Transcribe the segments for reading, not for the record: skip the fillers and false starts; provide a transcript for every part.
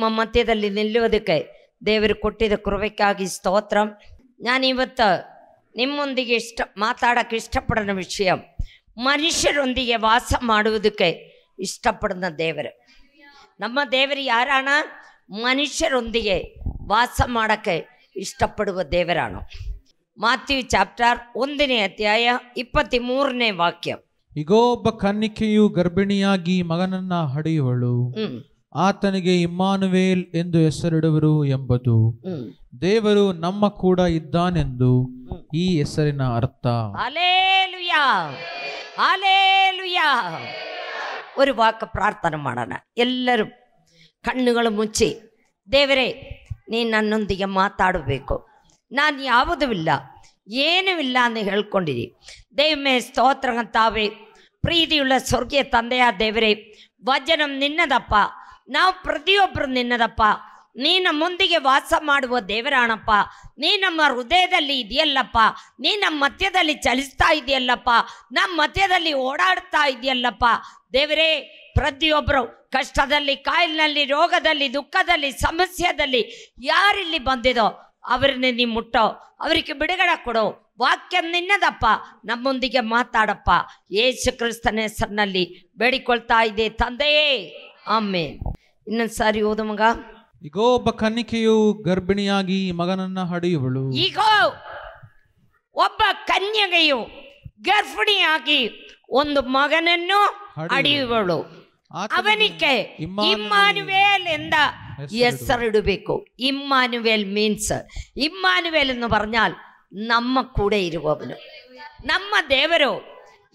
ನಿಮ್ಮ ಮಧ್ಯದಲ್ಲಿ ನಿಲ್ಲುವುದಕ್ಕೆ ದೇವರು ಕೊಟ್ಟಿದ್ದ ಕೃಪೆಗಾಗಿ ಸ್ತೋತ್ರ. ನಾನಿವತ್ತು ನಿಮ್ಮೊಂದಿಗೆ ಮಾತಾಡೋಕ್ಕೆ ಇಷ್ಟಪಡೋ ವಿಷಯ, ಮನುಷ್ಯರೊಂದಿಗೆ ವಾಸ ಮಾಡುವುದಕ್ಕೆ ಇಷ್ಟಪಡೋಣ ದೇವರು. ನಮ್ಮ ದೇವರು ಯಾರಾಣ? ಮನುಷ್ಯರೊಂದಿಗೆ ವಾಸ ಮಾಡೋಕ್ಕೆ ಇಷ್ಟಪಡುವ ದೇವರಾಣ. ಮಾಥ್ಯೂ ಚಾಪ್ಟರ್ 1ನೇ ಅಧ್ಯಾಯ 23ನೇ ವಾಕ್ಯ. ಇಗೋ, ಒಬ್ಬ ಕನ್ನಿಕೆಯು ಗರ್ಭಿಣಿಯಾಗಿ ಮಗನನ್ನ ಹಡೆಯುವಳು, ಆತನಿಗೆ ಇಮ್ಮಾನುವೇಲ್ ಎಂದು ಹೆಸರಿಡುವರು ಎಂಬುದು ದೇವರು ನಮ್ಮ ಕೂಡ ಇದ್ದಾನೆಂದು ಈ ಹೆಸರಿನ ಅರ್ಥ. Hallelujah, hallelujah. ഒരു വാക്ക് പ്രാർത്ഥന ಮಾಡೋಣ. ಎಲ್ಲರೂ ಕಣ್ಣುಗಳು ಮುಚ್ಚಿ, ದೇವರೇ ನೀನು ನನ್ನೊಂದಿಗೆ ಮಾತಾಡಬೇಕು, ನಾನು ಯಾವುದೂ ಇಲ್ಲ ಏನೂ ಇಲ್ಲ ಅಂತ ಹೇಳ್ಕೊಂಡಿರಿ. ദൈവമേ സ്തോത്രം കർത്താവേ, ಪ್ರೀತಿಯುಳ್ಳ ಸ್ವರ್ಗೀಯ ತಂದೆಯ ದೇವರೇ, ವಚನ ನಿನ್ನದಪ್ಪ, ನಾವು ಪ್ರತಿಯೊಬ್ಬರು ನಿನ್ನದಪ್ಪ. ನೀ ನಮ್ಮೊಂದಿಗೆ ವಾಸ ಮಾಡುವ ದೇವರಾಣಪ್ಪ. ನೀ ನಮ್ಮ ಹೃದಯದಲ್ಲಿ ಇದೆಯಲ್ಲಪ್ಪ, ನೀ ನಮ್ಮ ಮಧ್ಯದಲ್ಲಿ ಚಲಿಸ್ತಾ ಇದೆಯಲ್ಲಪ್ಪ, ನಮ್ಮ ಮಧ್ಯದಲ್ಲಿ ಓಡಾಡ್ತಾ ಇದೆಯಲ್ಲಪ್ಪ ದೇವರೇ. ಪ್ರತಿಯೊಬ್ಬರು ಕಷ್ಟದಲ್ಲಿ, ಕಾಯಿಲಿನಲ್ಲಿ, ರೋಗದಲ್ಲಿ, ದುಃಖದಲ್ಲಿ, ಸಮಸ್ಯೆದಲ್ಲಿ ಯಾರಿಲ್ಲಿ ಬಂದಿದೋ ಅವರನ್ನೇ ನೀ ಮುಟ್ಟೋ, ಅವರಿಗೆ ಬಿಡುಗಡೆ ಕೊಡೋ. ವಾಕ್ಯ ನಿನ್ನದಪ್ಪ, ನಮ್ಮೊಂದಿಗೆ ಮಾತಾಡಪ್ಪ. ಯೇಸು ಕ್ರಿಸ್ತನ ಹೆಸರಿನಲ್ಲಿ ಬೇಡಿಕೊಳ್ತಾ ಇದೆ ತಂದೆಯೇ, ಆಮೆನ್. ಇನ್ನೊಂದು ಸಾರಿ ಓದು ಮಗ. ಇಗೋ, ಒಬ್ಬ ಕನ್ನಿಕೆಯು ಗರ್ಭಿಣಿಯಾಗಿ ಮಗನನ್ನ ಹಡೆಯುವಳು. ಈಗೋ ಒಬ್ಬ ಕನ್ಯಕೆಯು ಗರ್ಭಿಣಿಯಾಗಿ ಒಂದು ಮಗನನ್ನು ಹಡೆಯುವಳು, ಅವನಿಗೆ ಇಮ್ಮಾನುವೇಲ್ ಎಂದ ಹೆಸರಿಡಬೇಕು. ഇമ്മാനുവേൽ മീൻസ്, ഇമ്മാനുവേൽ എന്ന് പറഞ്ഞാൽ ನಮ್ಮ ಕೂಡ ಇರುವವನು. ನಮ್ಮ ದೇವರು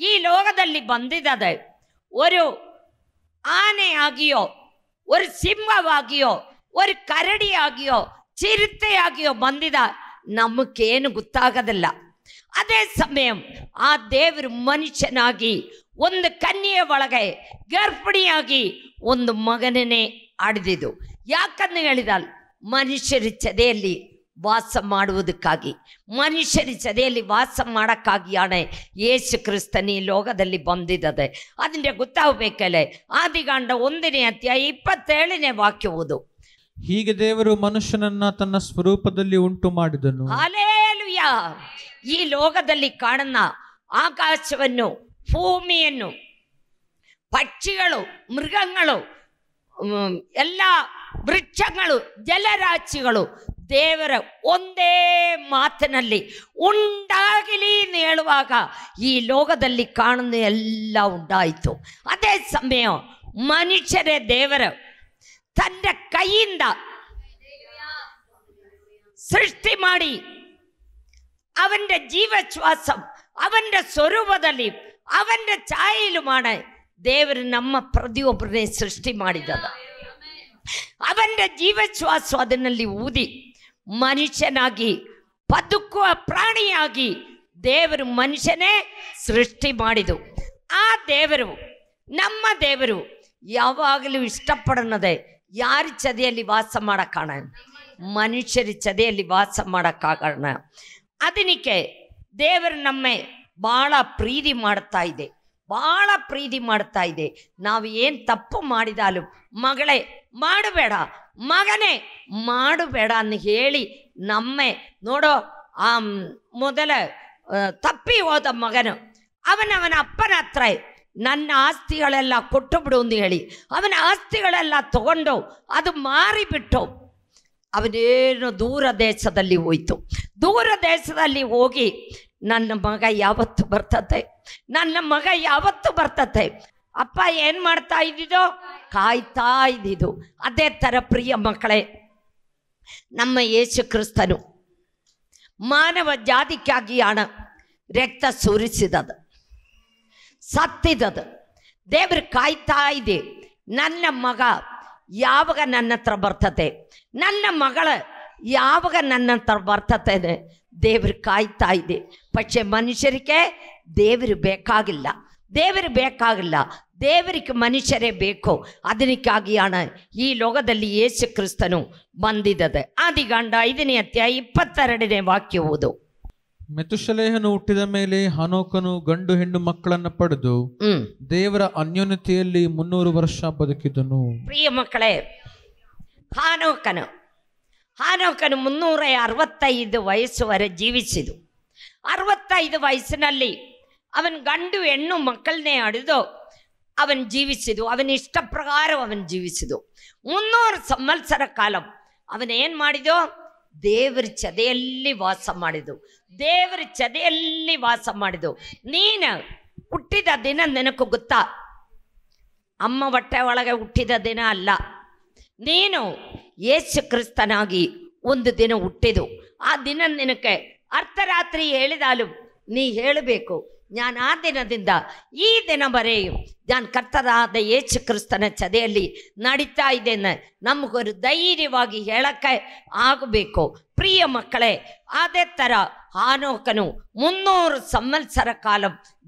ಈ ಲೋಕದಲ್ಲಿ ಬಂದಿದ್ದದೆ ഒരു ആനയാಗಿയോ, ഒരു ಸಿಂಹವಾಗಿಯೋ, ഒരു ಕರಡಿಯಾಗಿಯೋ, ಚಿರತೆಯಾಗಿಯೋ ಬಂದಿದ ನಮಗೇನು ಗೊತ್ತಾಗದಿಲ್ಲ. ಅದೇ ಸಮಯ ಆ ದೇವರು ಮನುಷ್ಯನಾಗಿ ಒಂದು ಕನ್ಯೆಯ ಒಳಗೆ ಗರ್ಭಿಣಿಯಾಗಿ ಒಂದು ಮಗನನ್ನೇ ಆಡಿದಿದ್ದು. ಯಾಕಂತ ಹೇಳಿದಾಲ್, ಮನುಷ್ಯರ ಜೊತೆಯಲ್ಲಿ ವಾಸ ಮಾಡುವುದಕ್ಕಾಗಿ, ಮನುಷ್ಯರ ಜೊತೆಯಲ್ಲಿ ವಾಸ ಮಾಡೋಕ್ಕಾಗಿಯಾನೆ ಯೇಸು ಕ್ರಿಸ್ತನ ಈ ಲೋಕದಲ್ಲಿ ಬಂದಿದ್ದದೆ. ಅದಕ್ಕೆ ಗೊತ್ತಾಗಬೇಕಲ್ಲೇ. ಆದಿಕಾಂಡ 1ನೇ ಅಧ್ಯಾಯ 27ನೇ ವಾಕ್ಯ ಓದು. ಹೀಗೆ ದೇವರು ಮನುಷ್ಯನನ್ನ ತನ್ನ ಸ್ವರೂಪದಲ್ಲಿ ಉಂಟು ಮಾಡಿದನು. ಹಲ್ಲೆಲೂಯಾ. ಈ ಲೋಕದಲ್ಲಿ ಕಾಣುന്ന ಆಕಾಶವನ್ನು, ಭೂಮಿಯನ್ನು, ಪಕ್ಷಿಗಳು, ಮೃಗಗಳು, ಎಲ್ಲ ವೃಕ್ಷಗಳು, ಜಲರಾಶಿಗಳು ದೇವರ ಒಂದೇ ಮಾತಿನಲ್ಲಿ ಉಂಟಾಗಲಿ ಅಂತ ಹೇಳುವಾಗ ಈ ಲೋಕದಲ್ಲಿ ಕಾಣುന്ന ಎಲ್ಲ ಉಂಟಾಯಿತು. ಅದೇ ಸಮಯ ಮನುಷ್ಯರೇ ದೇವರು ತನ್ನ ಕೈಯಿಂದ ಸೃಷ್ಟಿ ಮಾಡಿ അവന്റെ ജീവശ്വാസം അവന്റെ സ്വരൂപದಲ್ಲಿ അവന്റെ ಛಾಯೆಯಲ್ಲಿമാണ് ದೇವರು ನಮ್ಮ ಪ್ರತಿಯೊಬ್ಬರನ್ನೇ ಸೃಷ್ಟಿ ಮಾಡಿದದ. ಅವന്റെ ജീവശ്വാಸ ಅದರಲ್ಲಿ ಊದಿ ಮನುಷ್ಯನಾಗಿ ಬದುಕುವ ಪ್ರಾಣಿಯಾಗಿ ದೇವರು ಮನುಷ್ಯನೇ ಸೃಷ್ಟಿ ಮಾಡಿದು. ಆ ದೇವರು, ನಮ್ಮ ದೇವರು ಯಾವಾಗಲೂ ಇಷ್ಟಪಡನದೆ ಯಾರ ಜೊತೆಯಲ್ಲಿ ವಾಸ ಮಾಡೋಕ್ಕಾಣ? ಮನುಷ್ಯರ ಜೊತೆಯಲ್ಲಿ ವಾಸ ಮಾಡೋಕ್ಕಾಗೋಣ. ಅದಕ್ಕೆ ದೇವರು ನಮ್ಮ ಭಾಳ ಪ್ರೀತಿ ಮಾಡ್ತಾ ಇದೆ, ಭಾಳ ಪ್ರೀತಿ ಮಾಡ್ತಾ ಇದೆ. ನಾವು ಏನು ತಪ್ಪು ಮಾಡಿದಾಲು ಮಗಳೇ ಮಾಡಬೇಡ, ಮಗನೇ ಮಾಡಬೇಡ ಅಂತ ಹೇಳಿ ನಮ್ಮ ನೋಡೋ ಆ ಮೊದಲ ತಪ್ಪಿ ಹೋದ ಮಗನು ಅವನ ಅಪ್ಪನ ಹತ್ರ ನನ್ನ ಆಸ್ತಿಗಳೆಲ್ಲ ಕೊಟ್ಟು ಬಿಡು ಅಂತ ಹೇಳಿ ಅವನ ಆಸ್ತಿಗಳೆಲ್ಲ ತಗೊಂಡು ಅದು ಮಾರಿಬಿಟ್ಟು ಅವನೇನು ದೂರ ದೇಶದಲ್ಲಿ ಹೋಯ್ತು. ದೂರ ದೇಶದಲ್ಲಿ ಹೋಗಿ ನನ್ನ ಮಗ ಯಾವತ್ತು ಬರ್ತತೆ, ನನ್ನ ಮಗ ಯಾವತ್ತು ಬರ್ತತೆ, ಅಪ್ಪ ಏನು ಮಾಡ್ತಾ ಇದ್ದಿದ್ದೋ ಕಾಯ್ತಾ ಇದ್ದಿದ್ದು. ಅದೇ ಥರ ಪ್ರಿಯ ಮಕ್ಕಳೇ, ನಮ್ಮ ಯೇಸು ಕ್ರಿಸ್ತನು ಮಾನವ ಜಾತಿಗಾಗಿಯಾಣ ರಕ್ತ ಸುರಿಸಿದದು, ಸತ್ತಿದದು. ದೇವರು ಕಾಯ್ತಾ ಇದೆ, ನನ್ನ ಮಗ ಯಾವಾಗ ನನ್ನ ಹತ್ರ ಬರ್ತತೆ, ನನ್ನ ಮಗಳ ಯಾವಾಗ ನನ್ನ ಹತ್ರ ಬರ್ತತೆ ದೇವರು ಕಾಯ್ತಾ ಇದೆ. പക്ഷെ ಮನುಷ್ಯರಿಗೆ ದೇವರು ಬೇಕಾಗಿಲ್ಲ, ದೇವರು ಬೇಕಾಗಿಲ್ಲ, ದೇವರಿಗೆ ಮನುಷ್ಯರೇ ಬೇಕು. ಅದಕ್ಕಾಗಿಯಾಣ ಈ ಲೋಕದಲ್ಲಿ ಯೇಸು ಕ್ರಿಸ್ತನು ಬಂದಿದ್ದದೆ. ಆದಿಕಾಂಡ 5ನೇ ಅಧ್ಯಾಯ 22ನೇ ವಾಕ್ಯ ಓದು. ಮೆತುಶಲೇಹನು ಹುಟ್ಟಿದ ಮೇಲೆ ಹನೋಕನು ಗಂಡು ಹೆಣ್ಣು ಮಕ್ಕಳನ್ನು ಪಡೆದು ದೇವರ ಅನ್ಯೋನ್ಯತೆಯಲ್ಲಿ 300 ವರ್ಷ ಬದುಕಿದನು. ಪ್ರಿಯ ಮಕ್ಕಳೇ, ಹಾನೋಕನು 365 ವಯಸ್ಸುವರೆ ಜೀವಿಸಿದು. 65 ವಯಸ್ಸಿನಲ್ಲಿ ಅವನ ಗಂಡು ಹೆಣ್ಣು ಮಕ್ಕಳನ್ನೇ ಹಡೆದು ಅವನು ಜೀವಿಸಿದು. ಅವನ ಇಷ್ಟ ಪ್ರಕಾರ ಅವನು ಜೀವಿಸಿದು. 300 ಸಂವತ್ಸರ ಕಾಲ ಅವನೇನು ಮಾಡಿದೋ? ದೇವರ ಚದೆಯಲ್ಲಿ ವಾಸ ಮಾಡಿದು. ನೀನು ಹುಟ್ಟಿದ ದಿನ ನಿನಗೆ ಗೊತ್ತಾ? ಅಮ್ಮ ಹೊಟ್ಟೆ ಒಳಗೆ ಹುಟ್ಟಿದ ದಿನ ಅಲ್ಲ. ನೀನು ಯೇಸು ಕ್ರಿಸ್ತನಾಗಿ ಒಂದು ದಿನ ಹುಟ್ಟಿದು. ಆ ದಿನ ನಿನಗೆ ಅರ್ಧರಾತ್ರಿ ಹೇಳಿದಾಲು ನೀ ಹೇಳಬೇಕು, ನಾನು ಆ ದಿನದಿಂದ ಈ ದಿನವರೆಗೂ ನಾನು ಕರ್ತನಾದ ಯೇಸು ಕ್ರಿಸ್ತನ ಚದೆಯಲ್ಲಿ ನಡೀತಾ ಇದ್ದೇನೆ. ನಮಗೊಂದು ಧೈರ್ಯವಾಗಿ ಹೇಳಕ್ಕೆ ಆಗಬೇಕು. ಪ್ರಿಯ ಮಕ್ಕಳೇ, ಅದೇ ಥರ ಹಾನೋಕನು 300 ಸಂವತ್ಸರ ಕಾಲ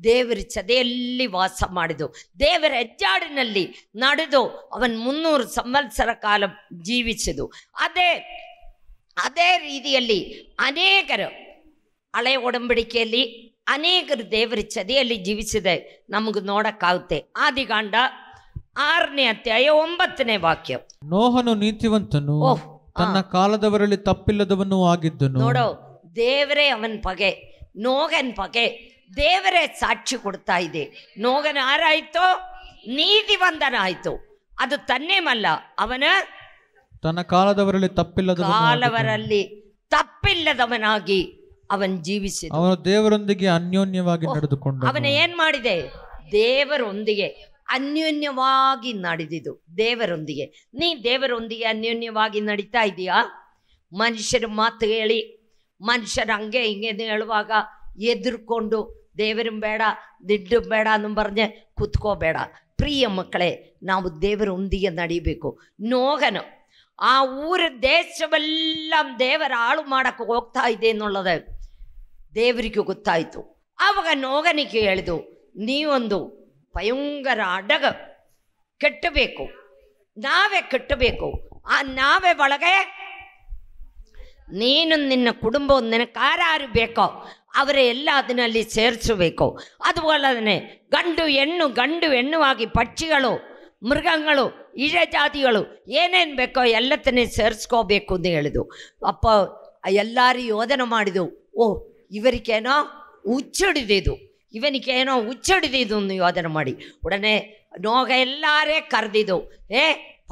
ದೇವರ ಚದೆಯಲ್ಲಿ ವಾಸ ಮಾಡಿದು. ದೇವರ ಹೆಜ್ಜಾಡಿನಲ್ಲಿ ನಡೆದು ಅವನು 300 ಸಂವತ್ಸರ ಕಾಲ ಜೀವಿಸಿದು. ಅದೇ ರೀತಿಯಲ್ಲಿ ಅನೇಕರು ಹಳೆ ಒಡಂಬಡಿಕೆಯಲ್ಲಿ ಅನೇಕರು ದೇವರ ಚದೆಯಲ್ಲಿ ಜೀವಿಸಿದೆ ನಮಗೆ ನೋಡಕ್ಕಾಗುತ್ತೆ. ಆದಿಕಾಂಡ 6ನೇ ಅಧ್ಯಾಯ 9ನೇ ವಾಕ್ಯ. ನೋಹನು ನೀತಿವಂತನು, ತನ್ನ ಕಾಲದವರಲ್ಲಿ ತಪ್ಪಿಲ್ಲದವನು ಆಗಿದ್ದನು. ನೋಡೋ, ದೇವರೇ ಅವನ ಪಗೆ, ನೋಗನ ಪಗೆ ದೇವರೇ ಸಾಕ್ಷಿ ಕೊಡ್ತಾ ಇದೆ. ನೋಗನ ಆರಾಯ್ತು, ನೀತಿವಂತನಾಯ್ತು. ಅದು ತನ್ನೇಮಲ್ಲ, ಅವನ ತನ್ನ ಕಾಲದವರಲ್ಲಿ ತಪ್ಪಿಲ್ಲದವನಾಗಿ ಅವನ್ ಜೀವಿಸಿದ. ಅವನು ದೇವರೊಂದಿಗೆ ಅನ್ಯೋನ್ಯವಾಗಿ ನಡೆದುಕೊಂಡು ಅವನ ಏನ್ ಮಾಡಿದೆ? ದೇವರೊಂದಿಗೆ ಅನ್ಯೋನ್ಯವಾಗಿ ನಡೆದಿದ್ದು. ದೇವರೊಂದಿಗೆ ನೀ ದೇವರೊಂದಿಗೆ ಅನ್ಯೋನ್ಯವಾಗಿ ನಡೀತಾ ಇದೀಯಾ? ಮನುಷ್ಯರ ಮಾತು ಹೇಳಿ, ಮನುಷ್ಯರ ಹಂಗೆ ಹಿಂಗೆ ಹೇಳುವಾಗ ಎದುರ್ಕೊಂಡು ದೇವರ ಬೇಡ ದುಡ್ಡು ಬೇಡ ಅನ್ನೋ പറഞ്ഞ് ಕೂತ್ಕೋಬೇಡ. ಪ್ರಿಯ ಮಕ್ಕಳೇ, ನಾವು ದೇವರೊಂದಿಗೆ ನಡಿಬೇಕು. ನೋಗನು ಆ ಊರ ದೇಶವೆಲ್ಲ ದೇವರ ಹಾಳು ಮಾಡಕ್ಕೆ ಹೋಗ್ತಾ ಇದೆ ಎನ್ನುള്ളത് ದೇವರಿಗೆ ಗೊತ್ತಾಯಿತು. ಆವಾಗ ನೋಗನಿಗೆ ಹೇಳಿದು, ನೀವೊಂದು ಭಯಂಕರ ಹಡಗ ಕಟ್ಟಬೇಕು, ನಾವೇ ಕಟ್ಟಬೇಕು. ಆ ನಾವೇ ಒಳಗೆ ನೀನು ನಿನ್ನ ಕುಟುಂಬ ನಿನಗೆ ಯಾರು ಬೇಕೋ ಅವರೇ ಎಲ್ಲ ಅದರಲ್ಲಿ ಸೇರಿಸಬೇಕು. അതുപോലെ ಗಂಡು ಹೆಣ್ಣುವಾಗಿ ಪಕ್ಷಿಗಳು, ಮೃಗಗಳು, ಇഴಜಾತಿಗಳು ಏನೇನು ಬೇಕೋ ಎಲ್ಲತನ್ನೇ ಸೇರಿಸ್ಕೋಬೇಕು ಅಂತ ಹೇಳಿದು. ಅಪ್ಪ ಎಲ್ಲರೂ ಯೋಧನೆ ಮಾಡಿದು, ಓ ಇವರಿಗೇನೋ ಹುಚ್ಚಿಡಿದಿದ್ದು ಅಂತ ಯೋಧನೆ ಮಾಡಿ ಉಡನೆ ನೋಗ ಎಲ್ಲಾರೇ ಕರೆದಿದ್ದು.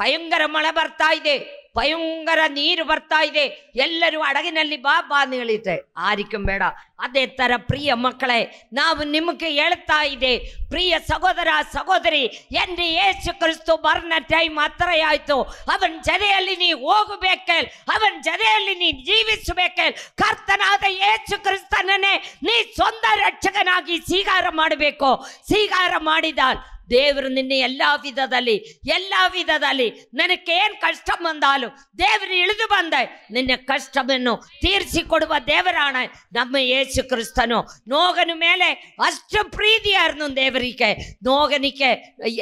ಭಯಂಕರ ಮಳೆ ಬರ್ತಾ ಇದೆ, ಭಯಂಕರ ನೀರು ಬರ್ತಾ ಇದೆ, ಎಲ್ಲರೂ ಹಡಗಿನಲ್ಲಿ ಬಾ ಅಂತ ಹೇಳಿದ್ರೆ ಆರಿಕೆ ಬೇಡ. ಅದೇ ಥರ ಪ್ರಿಯ ಮಕ್ಕಳೇ, ನಾವು ನಿಮಗೆ ಹೇಳ್ತಾ ಇದೆ, ಪ್ರಿಯ ಸಹೋದರ ಸಹೋದರಿ, ಎಂದು ಯೇಸು ಕ್ರಿಸ್ತು ಬರನ ಟೈಮ್ ಹತ್ರ ಆಯಿತು. ಅವನ ಜೊತೆಯಲ್ಲಿ ನೀ ಹೋಗಬೇಕೆ, ಅವನ ಜೊತೆಯಲ್ಲಿ ನೀ ಜೀವಿಸಬೇಕೆ. ಕರ್ತನಾದ ಯೇಸು ಕ್ರಿಸ್ತನನ್ನೇ ನೀ ಸ್ವಂತ ರಕ್ಷಕನಾಗಿ ಸ್ವೀಕಾರ ಮಾಡಬೇಕು. ಸ್ವೀಕಾರ ಮಾಡಿದ ದೇವರು ನಿನ್ನ ಎಲ್ಲ ವಿಧದಲ್ಲಿ ನನಗೇನು ಕಷ್ಟ ಬಂದಾಲು ದೇವರು ಇಳಿದು ಬಂದ ನಿನ್ನ ಕಷ್ಟವನ್ನು ತೀರಿಸಿಕೊಡುವ ದೇವರಾಣ ನಮ್ಮ ಯೇಸು ಕ್ರಿಸ್ತನು. ನೋಗನ ಮೇಲೆ ಅಷ್ಟು ಪ್ರೀತಿಯಾರ್ನು ದೇವರಿಗೆ. ನೋಗನಿಗೆ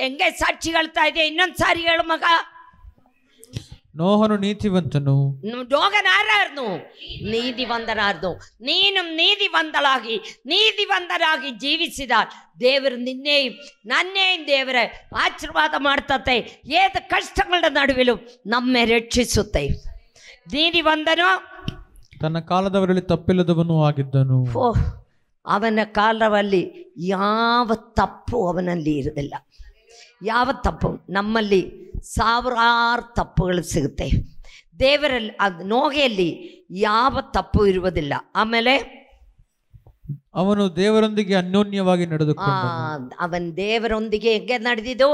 ಹೆಂಗೆ ಸಾಕ್ಷಿ ಹೇಳ್ತಾ ಇದೆ? ಇನ್ನೊಂದು ಸಾರಿ ಹೇಳು ಮಗ. ನೋಹನು ನೀತಿವಂತನು, ನೋಗನ ಯಾರ್ನು? ನೀತಿವಂತನಾರ್ದು. ನೀನು ನೀತಿವಂತರಾಗಿ ಜೀವಿಸಿದ ದೇವರು ನನ್ನೇ ದೇವರ ಆಶೀರ್ವಾದ ಮಾಡ್ತತೆ. ಏದ ಕಷ್ಟಗಳ ನಡುವಿಲು ನಮ್ಮೆ ರಕ್ಷಿಸುತ್ತೆ. ನೀತಿವಂತನು ತನ್ನ ಕಾಲದವರಲ್ಲಿ ತಪ್ಪಿಲ್ಲದವನು ಆಗಿದ್ದನು. ಅವನ ಕಾಲದಲ್ಲಿ ಯಾವ ತಪ್ಪು ಅವನಲ್ಲಿ ಇರೋದಿಲ್ಲ. ಯಾವ ತಪ್ಪು? ನಮ್ಮಲ್ಲಿ ಸಾವಿರಾರು ತಪ್ಪುಗಳು ಸಿಗುತ್ತೆ. ದೇವರಲ್ಲಿ ನೋಗೆಯಲ್ಲಿ ಯಾವ ತಪ್ಪು ಇರುವುದಿಲ್ಲ. ಆಮೇಲೆ ಅವನು ದೇವರೊಂದಿಗೆ ಅನ್ಯೋನ್ಯವಾಗಿ ನಡೆದುಕೊಂಡು, ಅವನ್ ದೇವರೊಂದಿಗೆ ಹೆಂಗೆ ನಡೆದಿದ್ದು?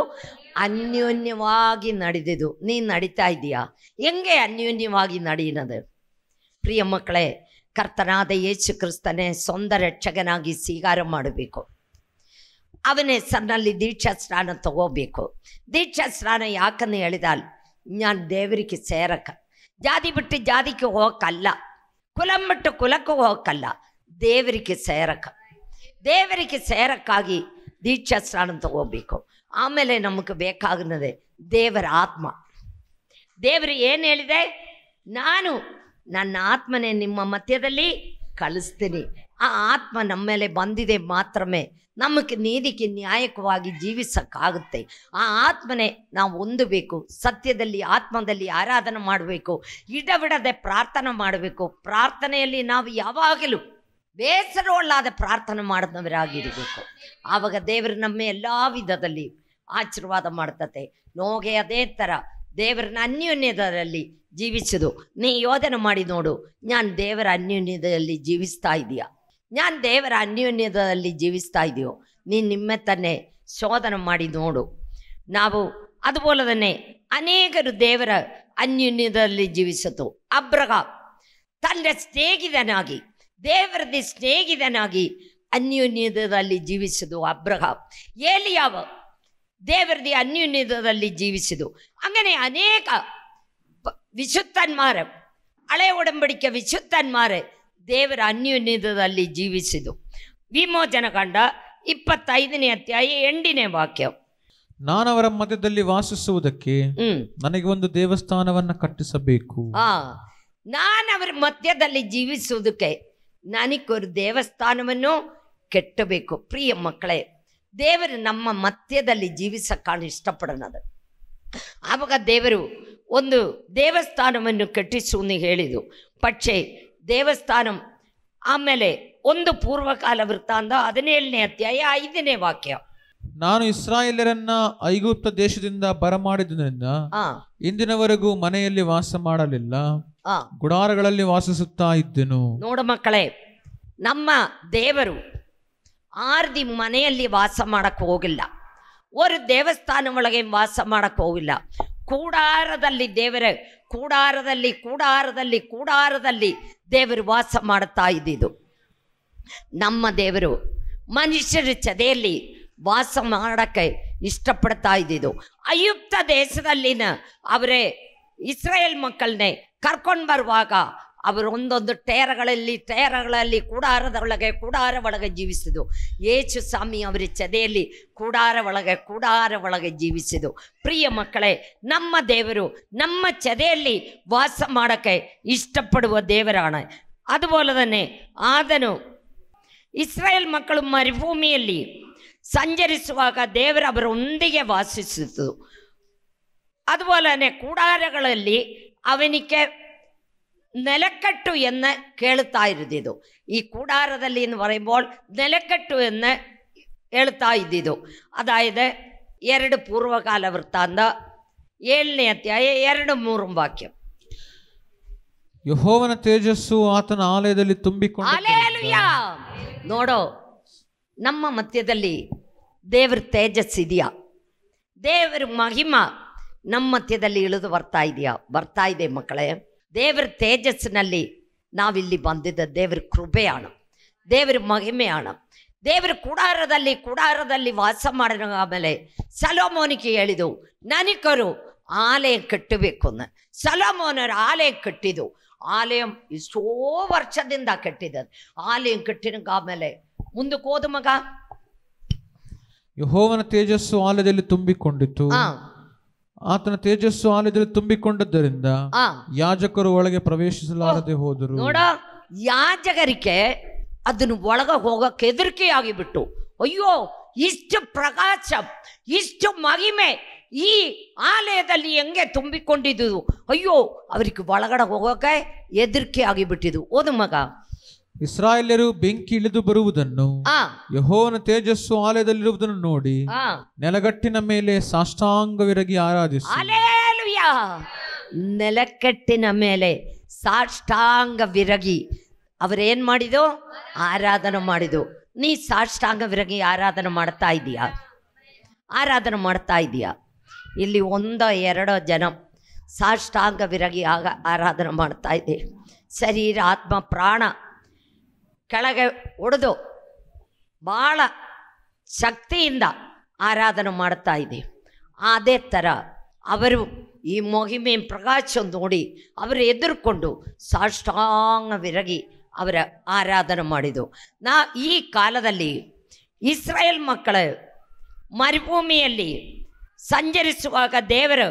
ಅನ್ಯೋನ್ಯವಾಗಿ ನಡೆದಿದ್ದು. ನೀನು ನಡೀತಾ ಇದೀಯಾ? ಹೆಂಗೆ ಅನ್ಯೋನ್ಯವಾಗಿ ನಡೆಯುವುದು? ಪ್ರಿಯ ಮಕ್ಕಳೇ, ಕರ್ತನಾದ ಯೇಸು ಕ್ರಿಸ್ತನೇ ಸ್ವಂತ ರಕ್ಷಕನಾಗಿ ಸ್ವೀಕಾರ ಮಾಡಬೇಕು. ಅವನ ಹೆಸರಿನಲ್ಲಿ ದೀಕ್ಷಾ ಸ್ನಾನ ತಗೋಬೇಕು. ದೀಕ್ಷಾ ಸ್ನಾನ ಯಾಕಂದು ಹೇಳಿದಾಲ್, ನಾನು ದೇವರಿಗೆ ಸೇರಕ, ಜಾತಿ ಬಿಟ್ಟು ಜಾತಿಗೆ ಹೋಗಕ್ಕಲ್ಲ, ಕುಲಂ ಬಿಟ್ಟು ಕುಲಕ್ಕೆ ಹೋಗಕ್ಕಲ್ಲ, ದೇವರಿಗೆ ಸೇರಕ್ಕಾಗಿ ದೀಕ್ಷಾ ಸ್ನಾನ ತಗೋಬೇಕು. ಆಮೇಲೆ ನಮಗೆ ಬೇಕಾಗುತ್ತದೆ ದೇವರ ಆತ್ಮ. ದೇವರು ಏನು ಹೇಳಿದೆ? ನಾನು ನನ್ನ ಆತ್ಮನೇ ನಿಮ್ಮ ಮಧ್ಯದಲ್ಲಿ ಕಳಿಸ್ತೀನಿ. ಆ ಆತ್ಮ ನಮ್ಮ ಮೇಲೆ ಬಂದಿದೆ ಮಾತ್ರವೇ ನಮಗೆ ನೀತಿಗೆ ನ್ಯಾಯಕವಾಗಿ ಜೀವಿಸಕ್ಕಾಗುತ್ತೆ. ಆ ಆತ್ಮನೇ ನಾವು ಹೊಂದಬೇಕು. ಸತ್ಯದಲ್ಲಿ ಆತ್ಮದಲ್ಲಿ ಆರಾಧನೆ ಮಾಡಬೇಕು, ಇಡಬಿಡದೆ ಪ್ರಾರ್ಥನೆ ಮಾಡಬೇಕು. ಪ್ರಾರ್ಥನೆಯಲ್ಲಿ ನಾವು ಯಾವಾಗಲೂ ಬೇಸರವಲ್ಲಾದ ಪ್ರಾರ್ಥನೆ ಮಾಡಿದವರಾಗಿರಬೇಕು. ಆವಾಗ ದೇವರು ನಮ್ಮ ಎಲ್ಲ ವಿಧದಲ್ಲಿ ಆಶೀರ್ವಾದ ಮಾಡ್ತತೆ. ನೋಗೆ ಅದೇ ಥರ ದೇವರನ್ನ ಅನ್ಯೋನ್ಯದಲ್ಲಿ ಜೀವಿಸೋದು. ನೀ ಯೋಧನೆ ಮಾಡಿ ನೋಡು, ನಾನು ದೇವರ ಅನ್ಯೋನ್ಯದಲ್ಲಿ ಜೀವಿಸ್ತಾ ಇದೆಯಾ? ನಾನು ದೇವರ ಅನ್ಯೋನ್ಯದಲ್ಲಿ ಜೀವಿಸ್ತಾ ಇದೆಯೋ? ನೀನು ನಿಮ್ಮ ತನ್ನೇ ಶೋಧನೆ ಮಾಡಿ ನೋಡು. ನಾವು അതുപോലെ തന്നെ ಅನೇಕರು ದೇವರ ಅನ್ಯೋನ್ಯದಲ್ಲಿ ಜೀವಿಸಿತು. ಅಬ್ರಹಾಂ ತನ್ನ ಸ್ನೇಹಿತನಾಗಿ, ದೇವರದೇ ಸ್ನೇಹಿತನಾಗಿ ಅನ್ಯೋನ್ಯದಲ್ಲಿ ಜೀವಿಸಿದು ಅಬ್ರಹಾಂ. ಏಲಿಯಾವ ದೇವರದೇ ಅನ್ಯೋನ್ಯದಲ್ಲಿ ಜೀವಿಸಿದು. അങ്ങനെ ಅನೇಕ ವಿಶುದ್ಧന്മാർ, ಹಳೆಯ ಒಡಂಬಡಿಕೆ ವಿಶುದ್ಧന്മാർ ದೇವರ ಅನ್ಯೋನ್ಯದಲ್ಲಿ ಜೀವಿಸಿದು. ವಿಮೋಚನಕಾಂಡ 25ನೇ ಅಧ್ಯಾಯ 8ನೇ ವಾಕ್ಯ. ನಾನವರ ಮಧ್ಯದಲ್ಲಿ ವಾಸಿಸುವುದಕ್ಕೆ ನನಗೆ ಒಂದು ದೇವಸ್ಥಾನವನ್ನು ಕಟ್ಟಿಸಬೇಕು. ನಾನವರ ಮಧ್ಯದಲ್ಲಿ ಜೀವಿಸುವುದಕ್ಕೆ ನನಗೊಂದು ದೇವಸ್ಥಾನವನ್ನು ಕಟ್ಟಬೇಕು. ಪ್ರಿಯ ಮಕ್ಕಳೇ, ದೇವರು ನಮ್ಮ ಮಧ್ಯದಲ್ಲಿ ಜೀವಿಸಕ್ಕಾಣ ಇಷ್ಟಪಡೋಣದು. ಆವಾಗ ದೇವರು ಒಂದು ದೇವಸ್ಥಾನವನ್ನು ಕಟ್ಟಿಸುವುದು ಹೇಳಿದು. പക്ഷേ ದೇವಸ್ಥಾನ ಆಮೇಲೆ ಒಂದು ಪೂರ್ವಕಾಲ ವೃತ್ತಾಂತ 17ನೇ ಅಧ್ಯಾಯ 5ನೇ ವಾಕ್ಯ. ನಾನು ಇಸ್ರಾಯೇಲರನ್ನ ಐಗುಪ್ತ ದೇಶದಿಂದ ಬರಮಾಡಿದ್ದರಿಂದ ಇಂದಿನವರೆಗೂ ಮನೆಯಲ್ಲಿ ವಾಸ ಮಾಡಲಿಲ್ಲ, ಗುಡಾರಗಳಲ್ಲಿ ವಾಸಿಸುತ್ತಾ ಇದ್ದೆನು. ನೋಡ ಮಕ್ಕಳೇ, ನಮ್ಮ ದೇವರು ಆರ್ದಿ ಮನೆಯಲ್ಲಿ ವಾಸ ಮಾಡಕ್ಕೆ ಹೋಗಿಲ್ಲ, ಒಂದು ದೇವಸ್ಥಾನ ಒಳಗೆ ವಾಸ ಮಾಡಕ್ಕೆ ಹೋಗಿಲ್ಲ. ಕೂಡಾರದಲ್ಲಿ ದೇವರ ಕೂಡಾರದಲ್ಲಿ ದೇವರು ವಾಸ ಮಾಡುತ್ತಾ ಇದ್ದಿದ್ದು. ನಮ್ಮ ದೇವರು ಮನುಷ್ಯರ ಜೊತೆಯಲ್ಲಿ ವಾಸ ಮಾಡಕ್ಕೆ ಇಷ್ಟಪಡ್ತಾ ಇದ್ದಿದ್ದು. ಐಗುಪ್ತ ದೇಶದಲ್ಲಿನ ಅವರೇ ಇಸ್ರಾಯೇಲ್ ಮಕ್ಕಳನ್ನೇ ಕರ್ಕೊಂಡು ಬರುವಾಗ ಅವರು ಒಂದೊಂದು ಟೇರಗಳಲ್ಲಿ ಕೂಡಾರ ಒಳಗೆ ಜೀವಿಸಿದ್ದು. ಯೇಸು ಸ್ವಾಮಿ ಅವರ ಜೊತೆಯಲ್ಲಿ ಕೂಡಾರ ಒಳಗೆ ಜೀವಿಸಿದ್ದು. ಪ್ರಿಯ ಮಕ್ಕಳೇ, ನಮ್ಮ ದೇವರು ನಮ್ಮ ಜೊತೆಯಲ್ಲಿ ವಾಸ ಮಾಡೋಕ್ಕೆ ಇಷ್ಟಪಡುವ ದೇವರಾണ്. അതുപോലെ തന്നെ ಆದನು ಇಸ್ರಾಯೇಲ್ ಮಕ್ಕಳು ಮರುಭೂಮಿಯಲ್ಲಿ ಸಂಚರಿಸುವಾಗ ದೇವರು ಅವರೊಂದಿಗೆ ವಾಸಿಸಿತು. അതുപോലെ തന്നെ കൂടാരಗಳಲ್ಲಿ ಅವನಿಗೆ നിലക്കെട്ടു എന്ന് കേൾത്താ ഇരുന്നു. ഈ കൂടാരದಲ್ಲಿ എന്ന് പറയുമ്പോൾ നിലക്കെട്ടു എന്ന് ಹೇಳ್ತಾ ಇದ್ದಿದ್ದು. അതായത് 2 ಪೂರ್ವಕಾಲ ವೃತ್ತಾಂತ 7ನೇ ಅಧ್ಯಾಯ 2-3 ವಾಕ್ಯ. ಯೆಹೋವನ ತೇಜಸ್ಸು ಆತನ ಆಲಯದಲ್ಲಿ ತುಂಬಿಕೊಂಡು. ಹಲ್ಲೆಲೂಯಾ. ನೋಡೋ, ನಮ್ಮ ಮಧ್ಯದಲ್ಲಿ ದೇವರ ತೇಜಸ್ಸಿದೆಯಾ? ದೇವರ ಮಹಿಮಾ ನಮ್ಮ ಮಧ್ಯದಲ್ಲಿ ಇಳಿದು ಬರ್ತಾ ಇದೆ ಮಕ್ಕಳೇ. ದೇವರ ತೇಜಸ್ಸಿನಲ್ಲಿ ನಾವಿಲ್ಲಿ ಬಂದಿದ್ದ ದೇವರ ಕೃಪೆയാണ്, ದೇವರ ಮಹಿಮೆയാണ്. ದೇವರ ಕೂಡಾರದಲ್ಲಿ ವಾಸ ಮಾಡಿದ ಆಮೇಲೆ ಸೊಲೊಮೋನಿಗೆ ಹೇಳಿದು, ನನಗೊರು ಆಲಯ ಕಟ್ಟಬೇಕು ಅಂತ. ಸೊಲೊಮೋನರ ಆಲಯ ಕಟ್ಟಿದ್ದು. ಆಲಯ ಎಷ್ಟೋ ವರ್ಷದಿಂದ ಕಟ್ಟಿದ್ದು. ಆಲಯ ಕಟ್ಟಿದ ಆಮೇಲೆ ಮುಂದಕ್ಕೆ ಹೋದ ಮಗ. ಯೆಹೋವನ ತೇಜಸ್ಸು ಆಲಯದಲ್ಲಿ ತುಂಬಿಕೊಂಡಿತು. ಆತನ ತೇಜಸ್ಸು ಆಲಯದಲ್ಲಿ ತುಂಬಿಕೊಂಡದ್ದರಿಂದ ಯಾಜಕರು ಒಳಗೆ ಪ್ರವೇಶಿಸಲಾರದೆ ಹೋದರು. ನೋಡ, ಯಾಜಕರಿಗೆ ಅದನ್ನು ಒಳಗೆ ಹೋಗಕ್ಕೆ ಹೆದರಿಕೆ ಆಗಿಬಿಟ್ಟು, ಅಯ್ಯೋ ಇಷ್ಟು ಪ್ರಕಾಶ, ಇಷ್ಟು ಮಹಿಮೆ ಈ ಆಲಯದಲ್ಲಿ ಹೆಂಗೆ ತುಂಬಿಕೊಂಡಿದ್ದು, ಅಯ್ಯೋ ಅವರಿಗೆ ಒಳಗಡೆ ಹೋಗೋಕೆ ಹೆದರಿಕೆ ಆಗಿಬಿಟ್ಟಿದ್ದು. ಓದು ಮಗ. ಇಸ್ರಾಯೇಲ್ಯರು ಬೆಂಕಿ ಇಳಿದು ಬರುವುದನ್ನು, ಯೆಹೋವನ ತೇಜಸ್ಸು ಆಲಯದಲ್ಲಿರುವುದನ್ನು ನೋಡಿ ನೆಲಗಟ್ಟಿನ ಮೇಲೆ ಸಾಷ್ಟಾಂಗವಿರಗಿ ಆರಾಧಿಸಿ. ಹಲ್ಲೆಲೂಯಾ. ನೆಲಗಟ್ಟಿನ ಮೇಲೆ ಸಾಷ್ಟಾಂಗವಿರಗಿ ಅವರೇನ್ ಮಾಡಿದು? ಆರಾಧನೆ ಮಾಡಿದು. ನೀ ಸಾಷ್ಟಾಂಗವಿರಗಿ ಆರಾಧನೆ ಮಾಡ್ತಾ ಇದೀಯಾ? ಇಲ್ಲಿ 1-2 ಜನ ಸಾಷ್ಟಾಂಗವಿರಗಿ ಆರಾಧನೆ ಮಾಡ್ತಾ ಇದೆ. ಶರೀರ ಆತ್ಮ ಪ್ರಾಣ ಕೆಳಗೆ ಒಡೆದು ಭಾಳ ಶಕ್ತಿಯಿಂದ ಆರಾಧನೆ ಮಾಡ್ತಾ ಇದೆ. ಅದೇ ಥರ ಅವರು ಈ ಮಹಿಮೆ ಪ್ರಕಾಶ ನೋಡಿ ಅವರು ಎದುರುಕೊಂಡು ಸಾಷ್ಟಾಂಗವಿರಗಿ ಅವರ ಆರಾಧನೆ ಮಾಡಿದ್ದು. ಈ ಕಾಲದಲ್ಲಿ ಇಸ್ರಾಯೇಲ್ ಮಕ್ಕಳು ಮರುಭೂಮಿಯಲ್ಲಿ ಸಂಚರಿಸುವಾಗ ದೇವರು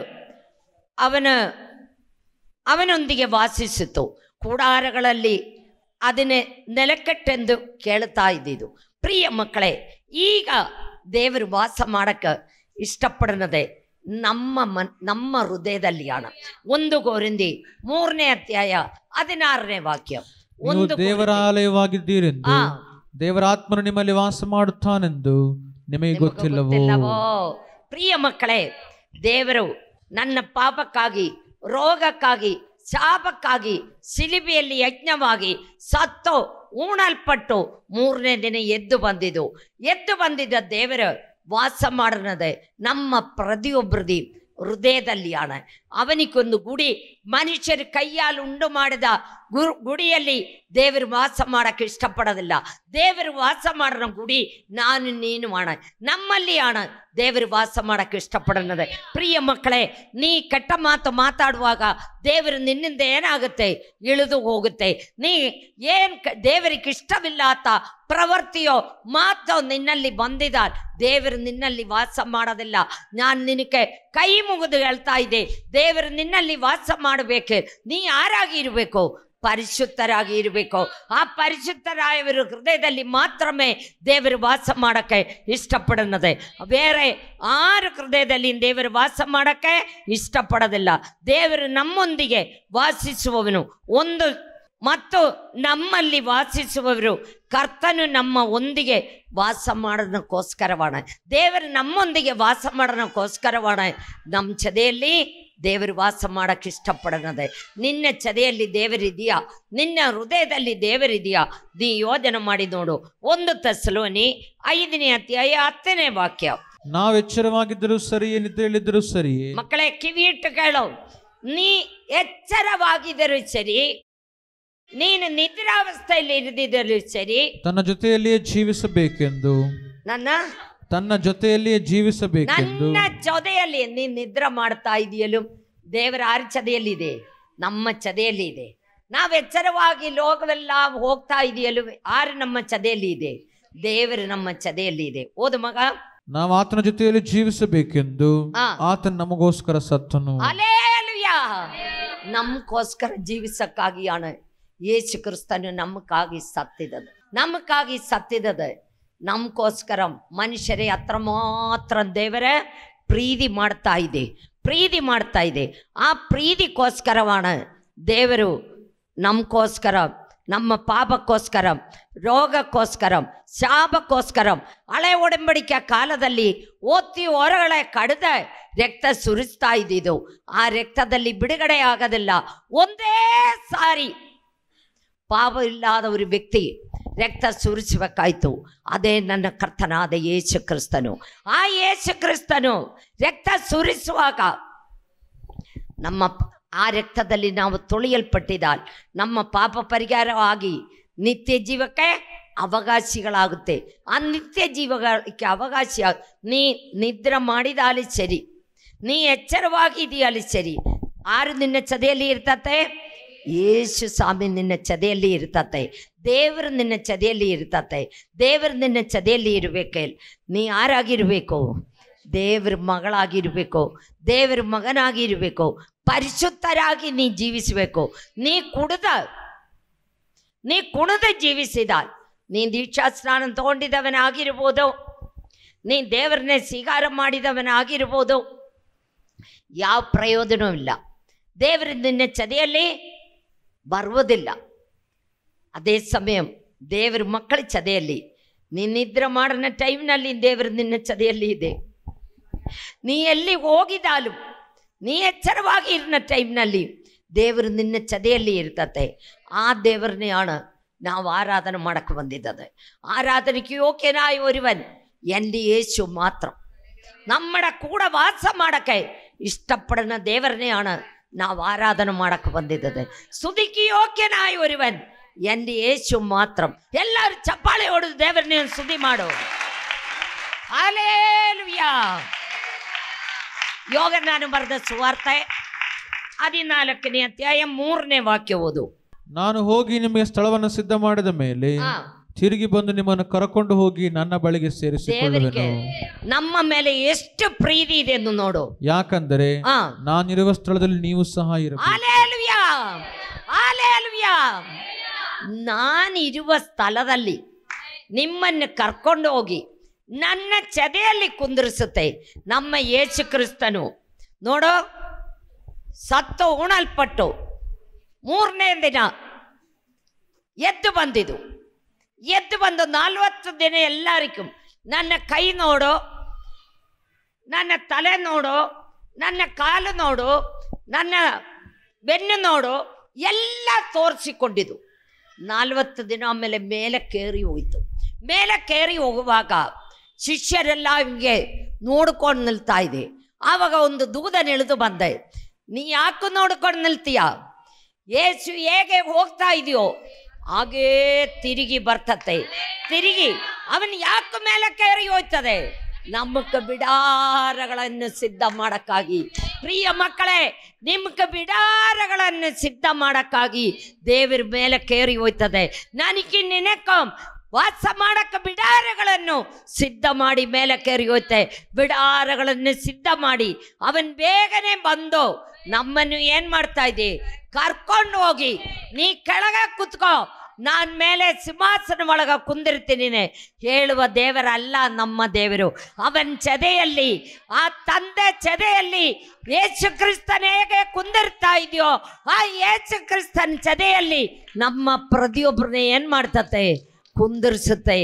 ಅವನೊಂದಿಗೆ ವಾಸಿಸಿತು. ಕೂಡಾರಗಳಲ್ಲಿ ಅದನ್ನೇ ನೆಲಕಟ್ಟೆಂದು ಕೇಳ್ತಾ ಇದ್ದಿದ್ದು. ಪ್ರಿಯ ಮಕ್ಕಳೇ, ಈಗ ದೇವರು ವಾಸ ಮಾಡಕ್ಕೆ ಇಷ್ಟಪಡನದೆ ನಮ್ಮ ಹೃದಯದಲ್ಲಿಯಾಣ. 1 ಕೊರಿಂಥಿ 3ನೇ ಅಧ್ಯಾಯ 16ನೇ ವಾಕ್ಯ. ನೀವು ದೇವರ ಆಲಯವಾಗಿದ್ದೀರೆಂದು ದೇವರ ಆತ್ಮನು ನಿಮ್ಮಲ್ಲಿ ವಾಸ ಮಾಡುತ್ತಾನೆಂದು ನಿಮಗೆ ಗೊತ್ತಿಲ್ಲವೋ? ಪ್ರಿಯ ಮಕ್ಕಳೇ, ದೇವರು ನನ್ನ ಪಾಪಕ್ಕಾಗಿ, ರೋಗಕ್ಕಾಗಿ, ಶಾಪಕ್ಕಾಗಿ ಶಿಲುಬೆಯಲ್ಲಿ ಯಜ್ಞವಾಗಿ ಸತ್ತು ಉಣಲ್ಪಟ್ಟು 3ನೇ ದಿನ ಎದ್ದು ಬಂದಿದ್ದ ದೇವರು ವಾಸ ಮಾಡನದೆ ನಮ್ಮ ಪ್ರತಿಯೊಬ್ಬರದಿ ಹೃದಯದಲ್ಲಿ ಆಣ. ಅವನಿಗೊಂದು ಗುಡಿ, ಮನುಷ್ಯರ ಕೈಯಾಲು ಉಂಡು ಮಾಡಿದ ಗುಡಿಯಲ್ಲಿ ದೇವರು ವಾಸ ಮಾಡಕ್ಕೆ ಇಷ್ಟಪಡೋದಿಲ್ಲ. ದೇವರು ವಾಸ ಮಾಡೋ ಗುಡಿ ನಾನು ನೀನು ಆಣ, ನಮ್ಮಲ್ಲಿ ಆಣ ದೇವರು ವಾಸ ಮಾಡಕ್ಕೆ ಇಷ್ಟಪಡನದೆ. ಪ್ರಿಯ ಮಕ್ಕಳೇ, ನೀ ಕೆಟ್ಟ ಮಾತು ಮಾತಾಡುವಾಗ ದೇವರು ನಿನ್ನಿಂದ ಏನಾಗುತ್ತೆ? ಇಳಿದು ಹೋಗುತ್ತೆ. ನೀ ಏನು ದೇವರಿಗೆ ಇಷ್ಟವಿಲ್ಲ ಪ್ರವೃತ್ತಿಯೋ ಮಾತೋ ನಿನ್ನಲ್ಲಿ ಬಂದಿದ, ದೇವರು ನಿನ್ನಲ್ಲಿ ವಾಸ ಮಾಡೋದಿಲ್ಲ. ನಾನು ನಿನಗೆ ಕೈ ಮುಗಿದು ಹೇಳ್ತಾ ಇದ್ದೆ, ದೇವರು ನಿನ್ನಲ್ಲಿ ವಾಸ ಮಾಡಬೇಕು. ನೀ ಯಾರಾಗಿ ಇರಬೇಕು? ಪರಿಶುದ್ಧರಾಗಿ ಇರಬೇಕು. ಆ ಪರಿಶುದ್ಧರಾಯವರು ಹೃದಯದಲ್ಲಿ ಮಾತ್ರವೇ ದೇವರು ವಾಸ ಮಾಡಕ್ಕೆ ಇಷ್ಟಪಡನದೆ. ಬೇರೆ 6 ಹೃದಯದಲ್ಲಿ ದೇವರು ವಾಸ ಮಾಡಕ್ಕೆ ಇಷ್ಟಪಡೋದಿಲ್ಲ. ದೇವರು ನಮ್ಮೊಂದಿಗೆ ವಾಸಿಸುವವನು ಒಂದು, ಮತ್ತು ನಮ್ಮಲ್ಲಿ ವಾಸಿಸುವವರು ಕರ್ತನು ನಮ್ಮ ಒಂದಿಗೆ ವಾಸ ಮಾಡೋದಕ್ಕೋಸ್ಕರವಾಣ. ದೇವರು ನಮ್ಮೊಂದಿಗೆ ವಾಸ ಮಾಡೋದಕ್ಕೋಸ್ಕರವಾಣ. ನಮ್ಮ ಚದೆಯಲ್ಲಿ ದೇವರು ವಾಸ ಮಾಡಕ್ಕೆ ಇಷ್ಟಪಡನದೆ. ನಿನ್ನ ಚದೆಯಲ್ಲಿ ದೇವರಿದೆಯಾ? ನಿನ್ನ ಹೃದಯದಲ್ಲಿ ದೇವರಿದೆಯಾ? ನೀ ಯೋಜನೆ ಮಾಡಿ ನೋಡು. 1 ಥೆಸಲೋನಿ 5ನೇ ಅಧ್ಯಾಯ 10ನೇ ವಾಕ್ಯ. ನಾವು ಎಚ್ಚರವಾಗಿದ್ದರೂ ಸರಿಯೇ, ನಿದ್ರೆಯಲ್ಲಿದ್ದರೂ ಸರಿಯೇ. ಮಕ್ಕಳೇ, ಕಿವಿಯಿಟ್ಟು ಕೇಳು. ನೀ ಎಚ್ಚರವಾಗಿದ್ದರೂ ಸರಿ, ನೀನು ನಿದ್ರಾವಸ್ಥೆಯಲ್ಲಿ ಇರಿದಿದ್ದರೂ ಸರಿ, ತನ್ನ ಜೊತೆಯಲ್ಲಿಯೇ ಜೀವಿಸಬೇಕೆಂದು ತನ್ನ ಜೊತೆಯಲ್ಲಿಯೇ ಜೀವಿಸಬೇಕೆಂದು. ನನ್ನ ಜೊತೆಯಲ್ಲಿ ನೀನು ನಿದ್ರೆ ಮಾಡ್ತಾ ಇದೆಯಲ್ಲೂ ದೇವರ ಆರ ಚದೆಯಲ್ಲಿ ಇದೆ, ನಮ್ಮ ಚದೆಯಲ್ಲಿ ಇದೆ. ನಾವು ಎಚ್ಚರವಾಗಿ ಲೋಕವೆಲ್ಲ ಹೋಗ್ತಾ ಇದೆಯಲ್ಲೂ ಆರು ನಮ್ಮ ಚದೆಯಲ್ಲಿ ಇದೆ, ದೇವರು ನಮ್ಮ ಚದೆಯಲ್ಲಿ ಇದೆ. ಓದು ಮಗ. ನಾವು ಆತನ ಜೊತೆಯಲ್ಲಿ ಜೀವಿಸಬೇಕೆಂದು ಆತನ ನಮಗೋಸ್ಕರ ಸತ್ತನು. ಹಲ್ಲೆಲೂಯಾ. ನಮಗೋಸ್ಕರ ಜೀವಿಸಕ್ಕಾಗಿ ಆಣ ಯೇಸು ಕ್ರಿಸ್ತನು ನಮಗಾಗಿ ಸತ್ತಿದ್ದದೆ. ನಮಗೋಸ್ಕರ ಮನುಷ್ಯರೇ ಹತ್ರ ಮಾತ್ರ ದೇವರ ಪ್ರೀತಿ ಮಾಡ್ತಾ ಇದೆ. ಆ ಪ್ರೀತಿಗೋಸ್ಕರವಾಣ ದೇವರು ನಮಗೋಸ್ಕರ, ನಮ್ಮ ಪಾಪಕ್ಕೋಸ್ಕರ, ರೋಗಕ್ಕೋಸ್ಕರ, ಶಾಪಕ್ಕೋಸ್ಕರ ಹಳೆ ಒಡಂಬಡಿಕೆ ಕಾಲದಲ್ಲಿ ಓತಿ ಹೊರಗಡೆ ಕಡ್ದ ರಕ್ತ ಸುರಿಸ್ತಾ ಇದ್ದಿದ್ದು. ಆ ರಕ್ತದಲ್ಲಿ ಬಿಡುಗಡೆ ಆಗೋದಿಲ್ಲ. ಒಂದೇ ಸಾರಿ ಪಾಪ ಇಲ್ಲದ ಒಂದು ವ್ಯಕ್ತಿ ರಕ್ತ ಸುರಿಸಬೇಕಾಯ್ತು. ಅದೇ ನನ್ನ ಕರ್ತನಾದ ಯೇಸು ಕ್ರಿಸ್ತನು. ಆ ಯೇಸು ಕ್ರಿಸ್ತನು ರಕ್ತ ಸುರಿಸುವಾಗ ಆ ರಕ್ತದಲ್ಲಿ ನಾವು ತೊಳೆಯಲ್ಪಟ್ಟಿದ್ದ ನಮ್ಮ ಪಾಪ ಪರಿಹಾರವಾಗಿ ನಿತ್ಯ ಜೀವಕ್ಕೆ ಅವಕಾಶಿಗಳಾಗುತ್ತೆ. ಆ ನಿತ್ಯ ಜೀವಕ್ಕೆ ಅವಕಾಶ ನೀ ನಿದ್ರೆ ಮಾಡಿದಾಲಿ ಸರಿ, ನೀ ಎಚ್ಚರವಾಗಿದೆಯಲ್ಲಿ ಸರಿ. ಆರು ನಿನ್ನ ಚದೆಯಲ್ಲಿ ಇರ್ತತೆ, ಯೇಸು ಸ್ವಾಮಿ ನಿನ್ನ ಚದೆಯಲ್ಲಿ ಇರ್ತತೆ, ದೇವರು ನಿನ್ನ ಚದೆಯಲ್ಲಿ ಇರ್ತತೆ. ದೇವರು ನಿನ್ನ ಚದೆಯಲ್ಲಿ ಇರಬೇಕೆ. ನೀ ಯಾರಾಗಿರ್ಬೇಕು? ದೇವ್ರ ಮಗಳಾಗಿರ್ಬೇಕು, ದೇವ್ರ ಮಗನಾಗಿರ್ಬೇಕು, ಪರಿಶುದ್ಧರಾಗಿ ನೀ ಜೀವಿಸಬೇಕು. ನೀ ಕುಣದ ಜೀವಿಸಿದ, ನೀ ದೀಕ್ಷಾ ಸ್ನಾನ ತಗೊಂಡಿದ್ದವನಾಗಿರ್ಬೋದು, ನೀ ದೇವರನ್ನೇ ಸ್ವೀಕಾರ ಮಾಡಿದವನಾಗಿರ್ಬೋದು, ಯಾವ ಪ್ರಯೋಜನವೂ ಇಲ್ಲ. ದೇವರು ನಿನ್ನ ಚದೆಯಲ್ಲಿ ಬರುವುದಿಲ್ಲ. ಅದೇ ಸಮಯ ದೇವ್ರ ಮಕ್ಕಳ ಚದೆಯಲ್ಲಿ ನೀ ನಿದ್ರೆ ಮಾಡಿನ ಟೈಮ್ನಲ್ಲಿ ದೇವರು ನಿನ್ನ ಚದೆಯಲ್ಲಿ ಇದೆ. ನೀ ಎಲ್ಲಿ ಹೋಗಿದಾಲು ನೀ ಎಚ್ಚರವಾಗಿ ಇರಿನ ಟೈಮ್ನಲ್ಲಿ ದೇವರು ನಿನ್ನ ಚದೆಯಲ್ಲಿ ಇರ್ತತೆ. ಆ ದೇವರನ್ನೇ ಆಣ ನಾವು ಆರಾಧನೆ ಮಾಡಕ್ಕೆ ಬಂದಿದ್ದದೆ. ಆರಾಧನೆಗೆ ಯೋಗ್ಯನಾಯ ഒരുവൻ എൻ്റെ യേശു മാത്രം. നമ്മുടെ കൂടെ വാസം ಮಾಡಕ್ಕೆ ഇഷ്ടപ്പെടുന്ന ದೇವರನ್ನೇ ನಾವು ಆರಾಧನೆ ಮಾಡಕ್ಕೆ ಬಂದಿದ್ದದೆ. സ്തുതിക്ക് ಯೋಗ್ಯನಾയ ഒരുവൻ എൻ്റെ യേശു മാത്രം. ಎಲ್ಲರೂ ಚಪ್ಪಾಳೆ ಹೊಡೆದು ದೇವರನ್ನೇ ಸ್ತುತಿ ಮಾಡು. ಹಲ್ಲೆಲೂಯಾ. ಯೋಹನ್ನಾನು ಬರೆದ ಸುವಾರ್ತೆ 14ನೇ ಅಧ್ಯಾಯ 3ನೇ ವಾಕ್ಯ ಓದು. ನಾನು ಹೋಗಿ ನಿಮಗೆ ಸ್ಥಳವನ್ನು ಸಿದ್ಧ ಮಾಡಿದ ಮೇಲೆ ತಿರುಗಿ ಬಂದು ನಿಮ್ಮನ್ನು ಕರಕೊಂಡು ಹೋಗಿ ನನ್ನ ಬಳಿಗೆ ಸೇರಿಸಿಕೊಳ್ಳುವೆನು. ನಮ್ಮ ಮೇಲೆ ಎಷ್ಟು ಪ್ರೀತಿ ಇದೆ ಎಂದು ನೋಡು. ಯಾಕಂದರೆ ನಾನಿರುವ ಸ್ಥಳದಲ್ಲಿ ನೀವು ಸಹ ಇರಬೇಕು. Hallelujah, hallelujah. ನಾನಿರುವ ಸ್ಥಳದಲ್ಲಿ ನಿಮ್ಮನ್ನು ಕರ್ಕೊಂಡು ಹೋಗಿ ನನ್ನ ಚದೆಯಲ್ಲಿ ಕುಂದಿರಿಸುತ್ತೆ. ನಮ್ಮ ಯೇಸು ಕ್ರಿಸ್ತನು ನೋಡೋ ಸತ್ತು ಉಣಲ್ಪಟ್ಟು 3ನೇ ದಿನ ಎದ್ದು ಬಂದಿದ್ದು. ಎದ್ದು ಬಂದು 40 ದಿನ ಎಲ್ಲರಿಗೂ ನನ್ನ ಕೈ ನೋಡು, ನನ್ನ ತಲೆ ನೋಡು, ನನ್ನ ಕಾಲು ನೋಡು, ನನ್ನ ಬೆನ್ನು ನೋಡು ಎಲ್ಲ ತೋರಿಸಿಕೊಂಡಿದ್ದು. 40 ದಿನ ಆಮೇಲೆ ಮೇಲಕ್ಕೇರಿ ಹೋಯಿತು. ಮೇಲಕ್ಕೇರಿ ಹೋಗುವಾಗ ಶಿಷ್ಯರೆಲ್ಲ ಹಿಂಗೆ ನೋಡ್ಕೊಂಡು ನಿಲ್ತಾ ಇದೆ. ಆವಾಗ ಒಂದು ದೂತನು ಇಳಿದು ಬಂದೆ. ನೀ ಯಾಕೆ ನೋಡ್ಕೊಂಡು ನಿಲ್ತೀಯ? ಯೇಸು ಹೇಗೆ ಹೋಗ್ತಾ ಇದೆಯೋ ಹಾಗೇ ತಿರುಗಿ ಬರ್ತತೆ. ತಿರುಗಿ ಅವನು ಯಾಕೆ ಮೇಲಕ್ಕೇರಿ ಹೋಯ್ತದೆ? ನಮಗೆ ಬಿಡಾರಗಳನ್ನು ಸಿದ್ಧ ಮಾಡಕ್ಕಾಗಿ. ಪ್ರಿಯ ಮಕ್ಕಳೇ, ನಿಮ್ಗೆ ಬಿಡಾರಗಳನ್ನು ಸಿದ್ಧ ಮಾಡಕ್ಕಾಗಿ ದೇವರ ಮೇಲಕ್ಕೇರಿ ಹೋಯ್ತದೆ. ನನಗೆ ನಿನಕ ವಾಸ ಮಾಡಕ್ಕೆ ಬಿಡಾರಗಳನ್ನು ಸಿದ್ಧ ಮಾಡಿ ಮೇಲಕ್ಕೇರಿ ಹೋಯ್ತೆ. ಬಿಡಾರಗಳನ್ನು ಸಿದ್ಧ ಮಾಡಿ ಅವನ್ ಬೇಗನೆ ಬಂದು ನಮ್ಮನ್ನು ಏನ್ ಮಾಡ್ತಾ ಇದ್ದಿ? ಕರ್ಕೊಂಡು ಹೋಗಿ ನೀ ಕೆಳಗೆ ಕುತ್ಕೋ, ನಾನು ಮೇಲೆ ಸಿಂಹಾಸನ ಒಳಗ ಕುಂದಿರ್ತೀನಿ ಹೇಳುವ ದೇವರಲ್ಲ ನಮ್ಮ ದೇವರು. ಅವನ ಚದೆಯಲ್ಲಿ, ಆ ತಂದೆ ಚದೆಯಲ್ಲಿ ಯೇಸು ಕ್ರಿಸ್ತನ ಹೇಗೆ ಕುಂದಿರ್ತಾ ಇದೆಯೋ ಆ ಯೇಸು ಕ್ರಿಸ್ತನ ಚದೆಯಲ್ಲಿ ನಮ್ಮ ಪ್ರತಿಯೊಬ್ಬರನ್ನ ಏನ್ ಮಾಡ್ತತೆ? ಕುಂದಿರಿಸುತ್ತೆ.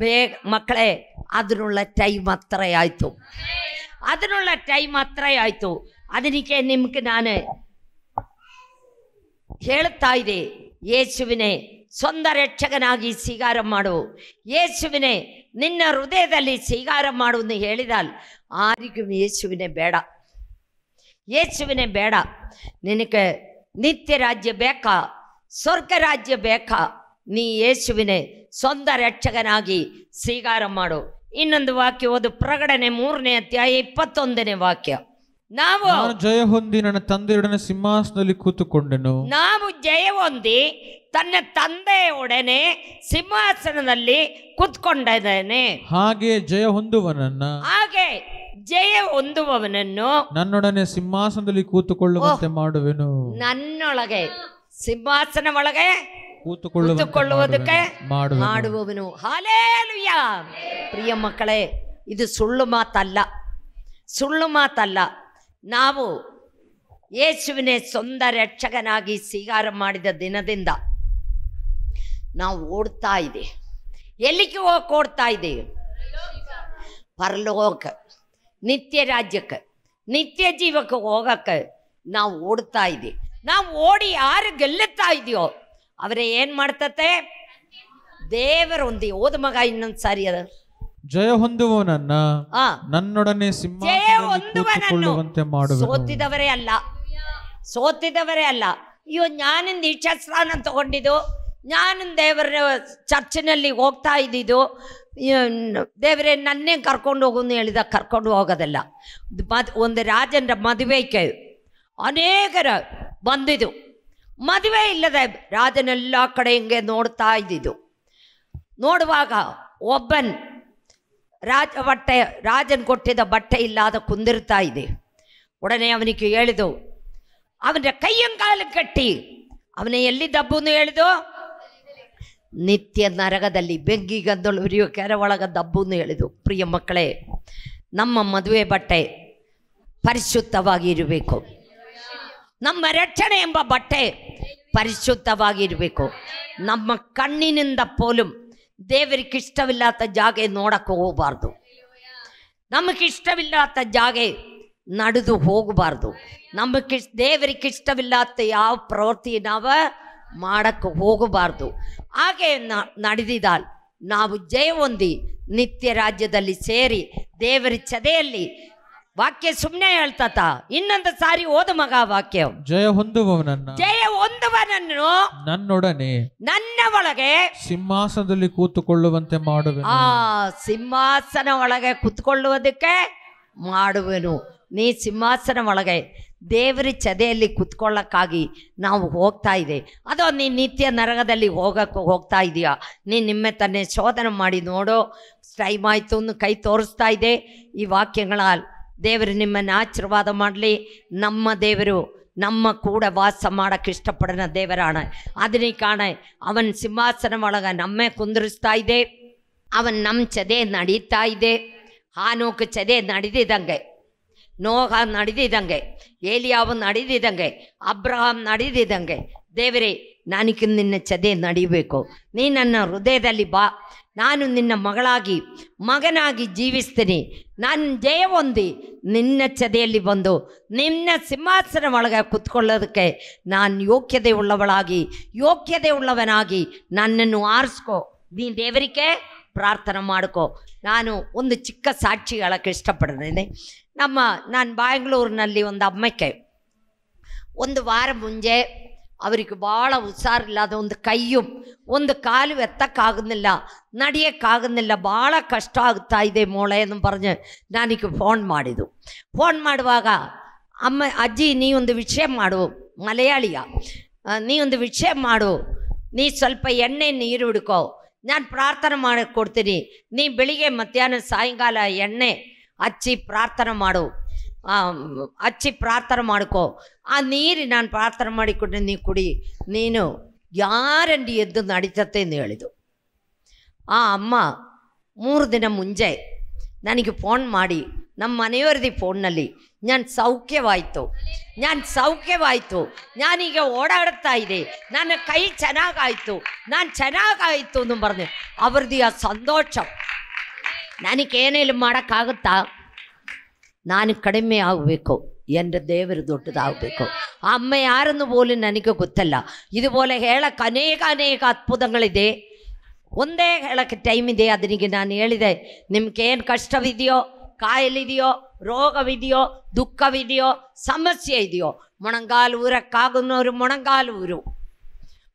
ಬೇಗ ಮಕ್ಕಳೇ, ಅದನ್ನುಳ್ಳ ಟೈಮ್ ಹತ್ರ ಆಯಿತು. ಅದನ್ನುಳ್ಳ ಟೈಮ್ ಹತ್ರ ಆಯಿತು. ಅದಕ್ಕೆ ನಿಮ್ಗೆ ನಾನು ಹೇಳ್ತಾ ಇದೆ, ಯೇಸುವಿನೇ ಸ್ವಂತ ರಕ್ಷಕನಾಗಿ ಸ್ವೀಕಾರ ಮಾಡು, ಯೇಸುವಿನೇ ನಿನ್ನ ಹೃದಯದಲ್ಲಿ ಸ್ವೀಕಾರ ಮಾಡು ಎಂದು ಹೇಳಿದಾಲ್ ಆರಿಗೂ ಯೇಸುವಿನೇ ಬೇಡ, ಯೇಸುವಿನೇ ಬೇಡ. ನಿನಗೆ ನಿತ್ಯ ರಾಜ್ಯ ಬೇಕಾ? ಸ್ವರ್ಗ ರಾಜ್ಯ ಬೇಕಾ? ನೀ ಯೇಸುವಿನೇ ಸ್ವಂತ ರಕ್ಷಕನಾಗಿ ಸ್ವೀಕಾರ ಮಾಡು. ಇನ್ನೊಂದು ವಾಕ್ಯ ಓದು, ಪ್ರಕಟಣೆ 3ನೇ ಅಧ್ಯಾಯ 21ನೇ ವಾಕ್ಯ. ನಾವು ಜಯ ಹೊಂದಿ ನನ್ನ ತಂದೆಯೊಡನೆ ಸಿಂಹಾಸನದಲ್ಲಿ ಕೂತುಕೊಂಡೆನು. ನಾವು ಜಯ ಹೊಂದಿ ತನ್ನ ತಂದೆಯೊಡನೆ ಸಿಂಹಾಸನದಲ್ಲಿ ಕೂತ್ಕೊಂಡಿದ್ದೇನೆ. ಹಾಗೆ ಜಯ ಹೊಂದುವವನನ್ನು ನನ್ನೊಡನೆ ಸಿಂಹಾಸನದಲ್ಲಿ ಕೂತುಕೊಳ್ಳುವಂತೆ ಮಾಡುವೆನು. ನನ್ನೊಳಗೆ ಸಿಂಹಾಸನ ಒಳಗೆ ಕೂತುಕೊಳ್ಳುವುದಕ್ಕೆ ಮಾಡುವವನು. ಹಲ್ಲೆಲೂಯಾ. ಪ್ರಿಯ ಮಕ್ಕಳೇ, ಇದು ಸುಳ್ಳು ಮಾತಲ್ಲ, ಸುಳ್ಳು ಮಾತಲ್ಲ. ನಾವು ಯೇಸುವಿನೇ ಸ್ವಂತ ರಕ್ಷಕನಾಗಿ ಸ್ವೀಕಾರ ಮಾಡಿದ ದಿನದಿಂದ ನಾವು ಓಡ್ತಾ ಇದೆ. ಎಲ್ಲಿಗೆ ಓಡ್ತಾ ಇದ್ದೀವಿ? ಪರಲೋಕ, ನಿತ್ಯ ರಾಜ್ಯಕ್ಕೆ, ನಿತ್ಯ ಜೀವಕ್ಕೆ ಹೋಗಕ್ಕೆ ನಾವು ಓಡ್ತಾ ಇದ್ದೀವಿ. ನಾವು ಓಡಿ ಯಾರು ಗೆಲ್ಲುತ್ತಾ ಇದೆಯೋ ಅವರೇ ಏನ್ ಮಾಡ್ತತೆ? ದೇವರೊಂದಿ. ಓದ ಮಗ ಇನ್ನೊಂದು ಸಾರಿ ಅದ. ಜಯ ಹೊಂದುವವನನ್ನ ನನ್ನೊಡನೆ ಸಿಂಹಾಸನದಲ್ಲಿ ಮಾಡುವೆನು. ಸೋತಿದವರೇ ಅಲ್ಲ, ಸೋತಿದವರೇ ಅಲ್ಲ. ಅಯ್ಯೋ, ನಾನಿಂದ ದೀಕ್ಷಾಸ್ನಾನ ತಗೊಂಡಿದ್ದು, ನಾನು ದೇವರ ಚರ್ಚಿನಲ್ಲಿ ಹೋಗ್ತಾ ಇದ್ದಿದ್ದು, ದೇವರೇ ನನ್ನೇ ಕರ್ಕೊಂಡು ಹೋಗುದು ಹೇಳಿದ ಕರ್ಕೊಂಡು ಹೋಗೋದಲ್ಲ. ಒಂದು ರಾಜನ ಮದುವೆಗೆ ಅನೇಕರ ಬಂದಿದ್ದು, ಮದುವೆ ಇಲ್ಲದೆ ರಾಜನೆಲ್ಲ ಕಡೆ ಹಿಂಗೆ ನೋಡ್ತಾ ಇದ್ದಿದ್ದು. ನೋಡುವಾಗ ಒಬ್ಬನ್ ರಾಜನ್ ಕೊಟ್ಟಿದ್ದ ಬಟ್ಟೆ ಇಲ್ಲದ ಕುಂದಿರ್ತಾ ಇದೆ. ಉಡನೆ ಅವನಿಗೆ ಹೇಳಿದು, ಅವನ ಕೈಯಂಗಾಲು ಕಟ್ಟಿ ಅವನ ಎಲ್ಲಿ ದಬ್ಬುನು ಹೇಳಿದು? ನಿತ್ಯ ನರಕದಲ್ಲಿ ಬೆಂಕಿ ಗದ್ದಲು ಉರಿಯೋ ಕೆರೆ ಒಳಗ ದಬ್ಬುನು ಹೇಳಿದು. ಪ್ರಿಯ ಮಕ್ಕಳೇ, ನಮ್ಮ ಮದುವೆ ಬಟ್ಟೆ ಪರಿಶುದ್ಧವಾಗಿ ಇರಬೇಕು. ನಮ್ಮ ರಕ್ಷಣೆ ಎಂಬ ಬಟ್ಟೆ ಪರಿಶುದ್ಧವಾಗಿ ಇರಬೇಕು. ನಮ್ಮ ಕಣ್ಣಿನಿಂದ ಪೋಲು ದೇವರಿಗಿಷ್ಟವಿಲ್ಲದ ಜಾಗ ನೋಡಕ್ಕೆ ಹೋಗಬಾರ್ದು. ನಮಗಿಷ್ಟವಿಲ್ಲದ ಜಾಗ ನಡೆದು ಹೋಗಬಾರ್ದು. ದೇವರಿಗಿಷ್ಟವಿಲ್ಲದ ಯಾವ ಪ್ರವೃತ್ತಿ ನಾವು ಮಾಡಕ್ಕೆ ಹೋಗಬಾರ್ದು. ಹಾಗೆ ನಡೆದಿದ್ದಾಲ್ ನಾವು ಜಯ ಹೊಂದಿ ನಿತ್ಯ ರಾಜ್ಯದಲ್ಲಿ ಸೇರಿ ದೇವರ ಚದೆಯಲ್ಲಿ. ವಾಕ್ಯ ಸುಮ್ಮನೆ ಹೇಳ್ತತ. ಇನ್ನೊಂದು ಸಾರಿ ಓದು ಮಗ ವಾಕ್ಯ. ಜಯ ಹೊಂದುವವನನ್ನು ನನ್ನೊಡನೆ ನನ್ನ ಒಳಗೆ ಸಿಂಹಾಸನದಲ್ಲಿ ಕೂತುಕೊಳ್ಳುವಂತೆ ಮಾಡುವೆನು. ಸಿಂಹಾಸನ ಒಳಗೆ ಕೂತ್ಕೊಳ್ಳುವುದಕ್ಕೆ ಮಾಡುವೆನು. ನೀ ಸಿಂಹಾಸನ ಒಳಗೆ ದೇವರ ಚದೆಯಲ್ಲಿ ಕುತ್ಕೊಳ್ಳಕ್ಕಾಗಿ ನಾವು ಹೋಗ್ತಾ ಇದೆ. ಅದೋ ನೀ ನಿತ್ಯ ನರಕದಲ್ಲಿ ಹೋಗ್ತಾ ಇದೆಯಾ? ನಿಮ್ಮ ತನ್ನೇ ಶೋಧನೆ ಮಾಡಿ ನೋಡು. ಟೈಮ್ ಆಯಿತು, ಕೈ ತೋರಿಸ್ತಾ ಇದೆ. ಈ ವಾಕ್ಯಗಳ ದೇವರು ನಿಮ್ಮನ್ನು ಆಶೀರ್ವಾದ ಮಾಡಲಿ. ನಮ್ಮ ದೇವರು நம்ம கூட வாச ಮಾಡಕ್ಕೆ ಇಷ್ಟಪಡನ ದೇವರಾണ്. ಅದನ್ನೇ ಕಾಣ ಅವನ್ ಸಿಂಹಾಸನ ಒಳಗ ನಮ್ಮೆ ಕುಂದ್ರಿಸ್ತಾ ಇದೆ. ಅವನ್ ನಮ್ಮ ಚದೆ ನಡೀತಾ ಇದೆ. ಹಾನೋಕ್ ಚದೆ ನಡೆದಿದ್ದಂಗೆ, ನೋಹ ನಡೆದಿದ್ದಂಗೆ, ಏಲಿಯಾವು ನಡೆದಿದ್ದಂಗೆ, ಅಬ್ರಹಾಂ ನಡೆದಿದ್ದಂಗೆ. ದೇವರೇ, ನಾನಿಗೆ ನಿನ್ನ ಚದೆ ನಡಿಬೇಕು. ನೀ ನನ್ನ ಹೃದಯದಲ್ಲಿ ಬಾ. ನಾನು ನಿನ್ನ ಮಗನಾಗಿ ಜೀವಿಸ್ತೀನಿ. ನಾನು ಜಯ ಹೊಂದಿ ನಿನ್ನ ಚದೆಯಲ್ಲಿ ಬಂದು ನಿನ್ನ ಸಿಂಹಾಸನ ಒಳಗೆ ಕುತ್ಕೊಳ್ಳೋದಕ್ಕೆ ನಾನು ಯೋಗ್ಯತೆ ಉಳ್ಳವನಾಗಿ ನನ್ನನ್ನು ಆರಿಸ್ಕೋ. ನೀ ದೇವರಿಗೆ ಪ್ರಾರ್ಥನೆ ಮಾಡ್ಕೋ. ನಾನು ಒಂದು ಚಿಕ್ಕ ಸಾಕ್ಷಿ ಹೇಳೋಕ್ಕೆ ಇಷ್ಟಪಡ್ತೇನೆ. ನಾನು ಬ್ಯಾಂಗ್ಳೂರಿನಲ್ಲಿ ಒಂದು ಅಮ್ಮಕ್ಕೆ ಒಂದು ವಾರ ಮುಂಚೆ ಅವರಿಗೆ ಭಾಳ ಹುಷಾರಿಲ್ಲದ ಒಂದು ಕಾಲು ಎತ್ತಕ್ಕಾಗುന്നിಲ್ಲ, ನಡೆಯೋಕ್ಕಾಗುന്നിಲ್ಲ, ಭಾಳ ಕಷ್ಟ ಆಗ್ತಾ ಇದೆ ಮೋಳೆ ಎಂದು പറഞ്ഞ് ನನಗೆ ಫೋನ್ ಮಾಡುವಾಗ ಅಜ್ಜಿ ನೀ ಒಂದು ವಿಷಯ ಮಾಡು, ಮಲಯಾಳಿಯ, ನೀ ಒಂದು ವಿಷಯ ಮಾಡು, ನೀ ಸ್ವಲ್ಪ ಎಣ್ಣೆ ನೀರು ಹಿಡ್ಕೋ, ನಾನು ಪ್ರಾರ್ಥನೆ ಮಾಡಿ ಕೊಡ್ತೀನಿ. ನೀ ಬೆಳಿಗ್ಗೆ ಮಧ್ಯಾಹ್ನ ಸಾಯಂಕಾಲ ಎಣ್ಣೆ ಹಚ್ಚಿ ಪ್ರಾರ್ಥನೆ ಮಾಡ್ಕೋ. ಆ ನೀರು ನಾನು ಪ್ರಾರ್ಥನೆ ಮಾಡಿಕೊಟ್ಟೆ, ನೀ ಕುಡಿ, ನೀನು ಯಾರಂಡಿ ಎದ್ದು ನಡೀತತೆ ಎಂದು ಹೇಳಿದು. ಆ ಅಮ್ಮ 3 ದಿನ ಮುಂಚೆ ನನಗೆ ಫೋನ್ ಮಾಡಿ, ನಮ್ಮ ಮನೆಯವರದಿ ಫೋನ್ನಲ್ಲಿ ನಾನು ಸೌಖ್ಯವಾಯಿತು, ನಾನೀಗ ಓಡಾಡುತ್ತಾ ಇದೆ, ನನ್ನ ಕೈ ಚೆನ್ನಾಗಾಯಿತು ಎಂದು പറഞ്ഞ് ಅವ್ರದ್ದು ಆ ಸಂತೋಷ ನನಗೇನೇನು ಮಾಡೋಕ್ಕಾಗುತ್ತಾ? ನಾನು ಕಡಿಮೆ ಆಗಬೇಕು, എൻ്റെ ದೇವರು ದೊಡ್ಡದಾಗಬೇಕು. ಆ ಅಮ್ಮ ಯಾರನ್ನು പോലും ನನಗೆ ಗೊತ್ತಲ್ಲ. ಇದುപോലെ ಹೇಳಕ್ಕೆ ಅನೇಕ ಅದ್ಭುತಗಳಿದೆ. ಒಂದೇ ಹೇಳಕ್ಕೆ ಟೈಮ್ ಇದೆ. ಅದನಿಗೆ ನಾನು ಹೇಳಿದೆ, ನಿಮ್ಗೇನು ಕಷ್ಟವಿದೆಯೋ, ಕಾಯಿಲಿದೆಯೋ, ರೋಗವಿದೆಯೋ, ದುಃಖವಿದೆಯೋ, ಸಮಸ್ಯೆ ಇದೆಯೋ, ಮೊಣಂಗಾಲು ಊರಕ್ಕಾಗುന്നವರು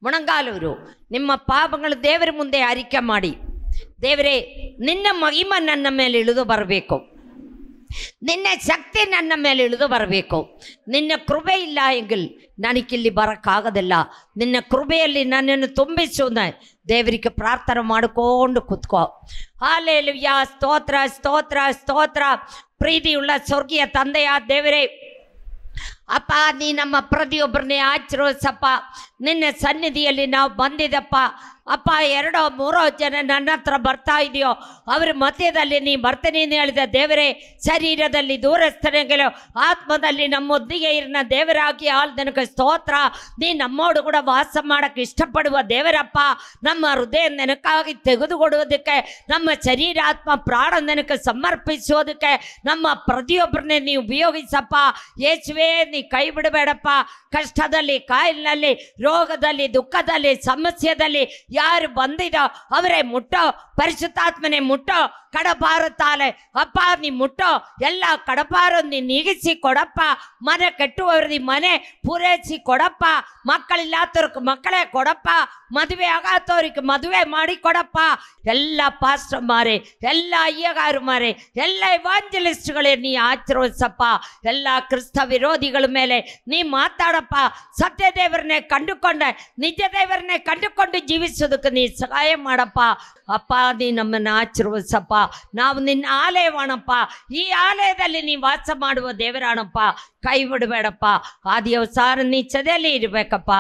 ಮೊಣಂಗಾಲು ನಿಮ್ಮ ಪಾಪಗಳು ದೇವರ ಮುಂದೆ ಅರಿಕೆ ಮಾಡಿ, ದೇವರೇ ನಿನ್ನ ಮಹಿಮೆ ನನ್ನ ಮೇಲೆ ಇಳಿದು ಬರಬೇಕು, ನಿನ್ನ ಶಕ್ತಿ ನನ್ನ ಮೇಲೆ ಇಳಿದು ಬರಬೇಕು. ನಿನ್ನ ಕೃಪೆ ಇಲ್ಲ ಎಂಗಿಲ್ ನನಗಿಲ್ಲಿ ಬರೋಕ್ಕಾಗೋದಿಲ್ಲ. ನಿನ್ನ ಕೃಪೆಯಲ್ಲಿ ನನ್ನನ್ನು ತುಂಬಿಸುವುದ ದೇವರಿಗೆ ಪ್ರಾರ್ಥನೆ ಮಾಡಿಕೊಂಡು ಕೂತ್ಕೋ. ಹಲ್ಲೆಲೂಯಾ, ಸ್ತೋತ್ರ. ಪ್ರೀತಿಯುಳ್ಳ ಸ್ವರ್ಗೀಯ ತಂದೆಯ ದೇವರೇ, ಅಪ್ಪ, ನೀ ನಮ್ಮ ಪ್ರತಿಯೊಬ್ಬರನ್ನೇ ಆಶೀರ್ವದಿಸಪ್ಪ. ನಿನ್ನ ಸನ್ನಿಧಿಯಲ್ಲಿ ನಾವು ಬಂದಿದ್ದಪ್ಪ. ಅಪ್ಪ, 2-3 ಜನ ನನ್ನ ಹತ್ರ ಬರ್ತಾ ಇದೆಯೋ ಅವ್ರ ಮಧ್ಯದಲ್ಲಿ ನೀ ಬರ್ತೀನಿ ಅಂತ ಹೇಳಿದ ದೇವರೇ, ಶರೀರದಲ್ಲಿ ದೂರಸ್ಥನೆಗಳು, ಆತ್ಮದಲ್ಲಿ ನಮ್ಮೊಂದಿಗೆ ಇರಿನ ದೇವರಾಗಿ ನನಗೆ ಸ್ತೋತ್ರ. ನೀ ನಮ್ಮೋಡು ಕೂಡ ವಾಸ ಮಾಡೋಕ್ಕೆ ಇಷ್ಟಪಡುವ ದೇವರಪ್ಪ. ನಮ್ಮ ಹೃದಯ ನೆನಕಾಗಿ ತೆಗೆದುಕೊಡುವುದಕ್ಕೆ, ನಮ್ಮ ಶರೀರ ಆತ್ಮ ಪ್ರಾಣ ನೆನಕ್ಕೆ ಸಮರ್ಪಿಸೋದಕ್ಕೆ ನಮ್ಮ ಪ್ರತಿಯೊಬ್ಬರನ್ನೇ ನೀವು ಉಪಯೋಗಿಸಪ್ಪ. ಯೇಸುವೇ, ನೀ ಕೈ ಬಿಡಬೇಡಪ್ಪ. ಕಷ್ಟದಲ್ಲಿ, ಕಾಯಿಲಿನಲ್ಲಿ, ರೋಗದಲ್ಲಿ, ದುಃಖದಲ್ಲಿ, ಸಮಸ್ಯೆದಲ್ಲಿ ಯಾರು ಬಂದಿದೋ ಅವರೇ ಮುಟ್ಟೋ. ಪರಿಶುದ್ಧಾತ್ಮನೆ ಮುಟ್ಟೋ, ಕಡಪಾರುತ್ತಾಲೆ ಅಪ್ಪ, ನೀ ಮುಟ್ಟೋ. ಎಲ್ಲ ಕಡಪಾರು ನೀ ನೀಗಿಸಿ ಕೊಡಪ್ಪ. ಮನೆ ಕಟ್ಟುವವ್ರದಿ ಮನೆ ಪೂರೈಸಿ ಕೊಡಪ್ಪ. ಮಕ್ಕಳಿല്ലാത്തವ್ರಿಗೆ ಮಕ್ಕಳೇ ಕೊಡಪ್ಪ. ಮದುವೆ ಆಗತ್ತವ್ರಿಗೆ ಮದುವೆ ಮಾಡಿ ಕೊಡಪ್ಪ. ಎಲ್ಲ ಪಾಸ್ಟರ್ ಮಾರೆ, ಎಲ್ಲ ಅಯ್ಯಗಾರು ಮಾರೆ, ಎಲ್ಲ ಇವಾಂಜಲಿಸ್ಟ್ಗಳೇ ನೀ ಆಶೀರ್ವದಿಸಪ್ಪ. ಎಲ್ಲ ಕ್ರಿಸ್ತ ವಿರೋಧಿಗಳ ಮೇಲೆ ನೀ ಮಾತಾಡಪ್ಪ. ಸತ್ಯ ದೇವರನ್ನೇ ಕಂಡುಕೊಂಡೆ, ನಿಜ ದೇವರನ್ನೇ ಕಂಡುಕೊಂಡು ಜೀವಿಸೋದಕ್ಕೆ ನೀ ಸಹಾಯ ಮಾಡಪ್ಪ. ಅಪ್ಪ, ನೀ ನಮ್ಮನ್ನು ಆಶೀರ್ವದಿಸಪ್ಪ. ನಾವು ನಿನ್ನ ಆಲಯವಾಣಪ್ಪ. ಈ ಆಲಯದಲ್ಲಿ ನೀ ವಾಸ ಮಾಡುವ ದೇವರಾಣಪ್ಪ. ಕೈ ಬಿಡಬೇಡಪ್ಪ. ಆದಿಯವಸಾರ ನೀ ಚದೆಯಲ್ಲಿ ಇರಬೇಕಪ್ಪ.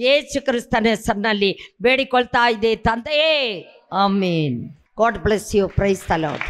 ಯೇಸು ಕ್ರಿಸ್ತನ ಹೆಸರಿನಲ್ಲಿ ಬೇಡಿಕೊಳ್ತಾ ಇದೆ ತಂದೆಯೇ, amen. God bless you. Praise the lord.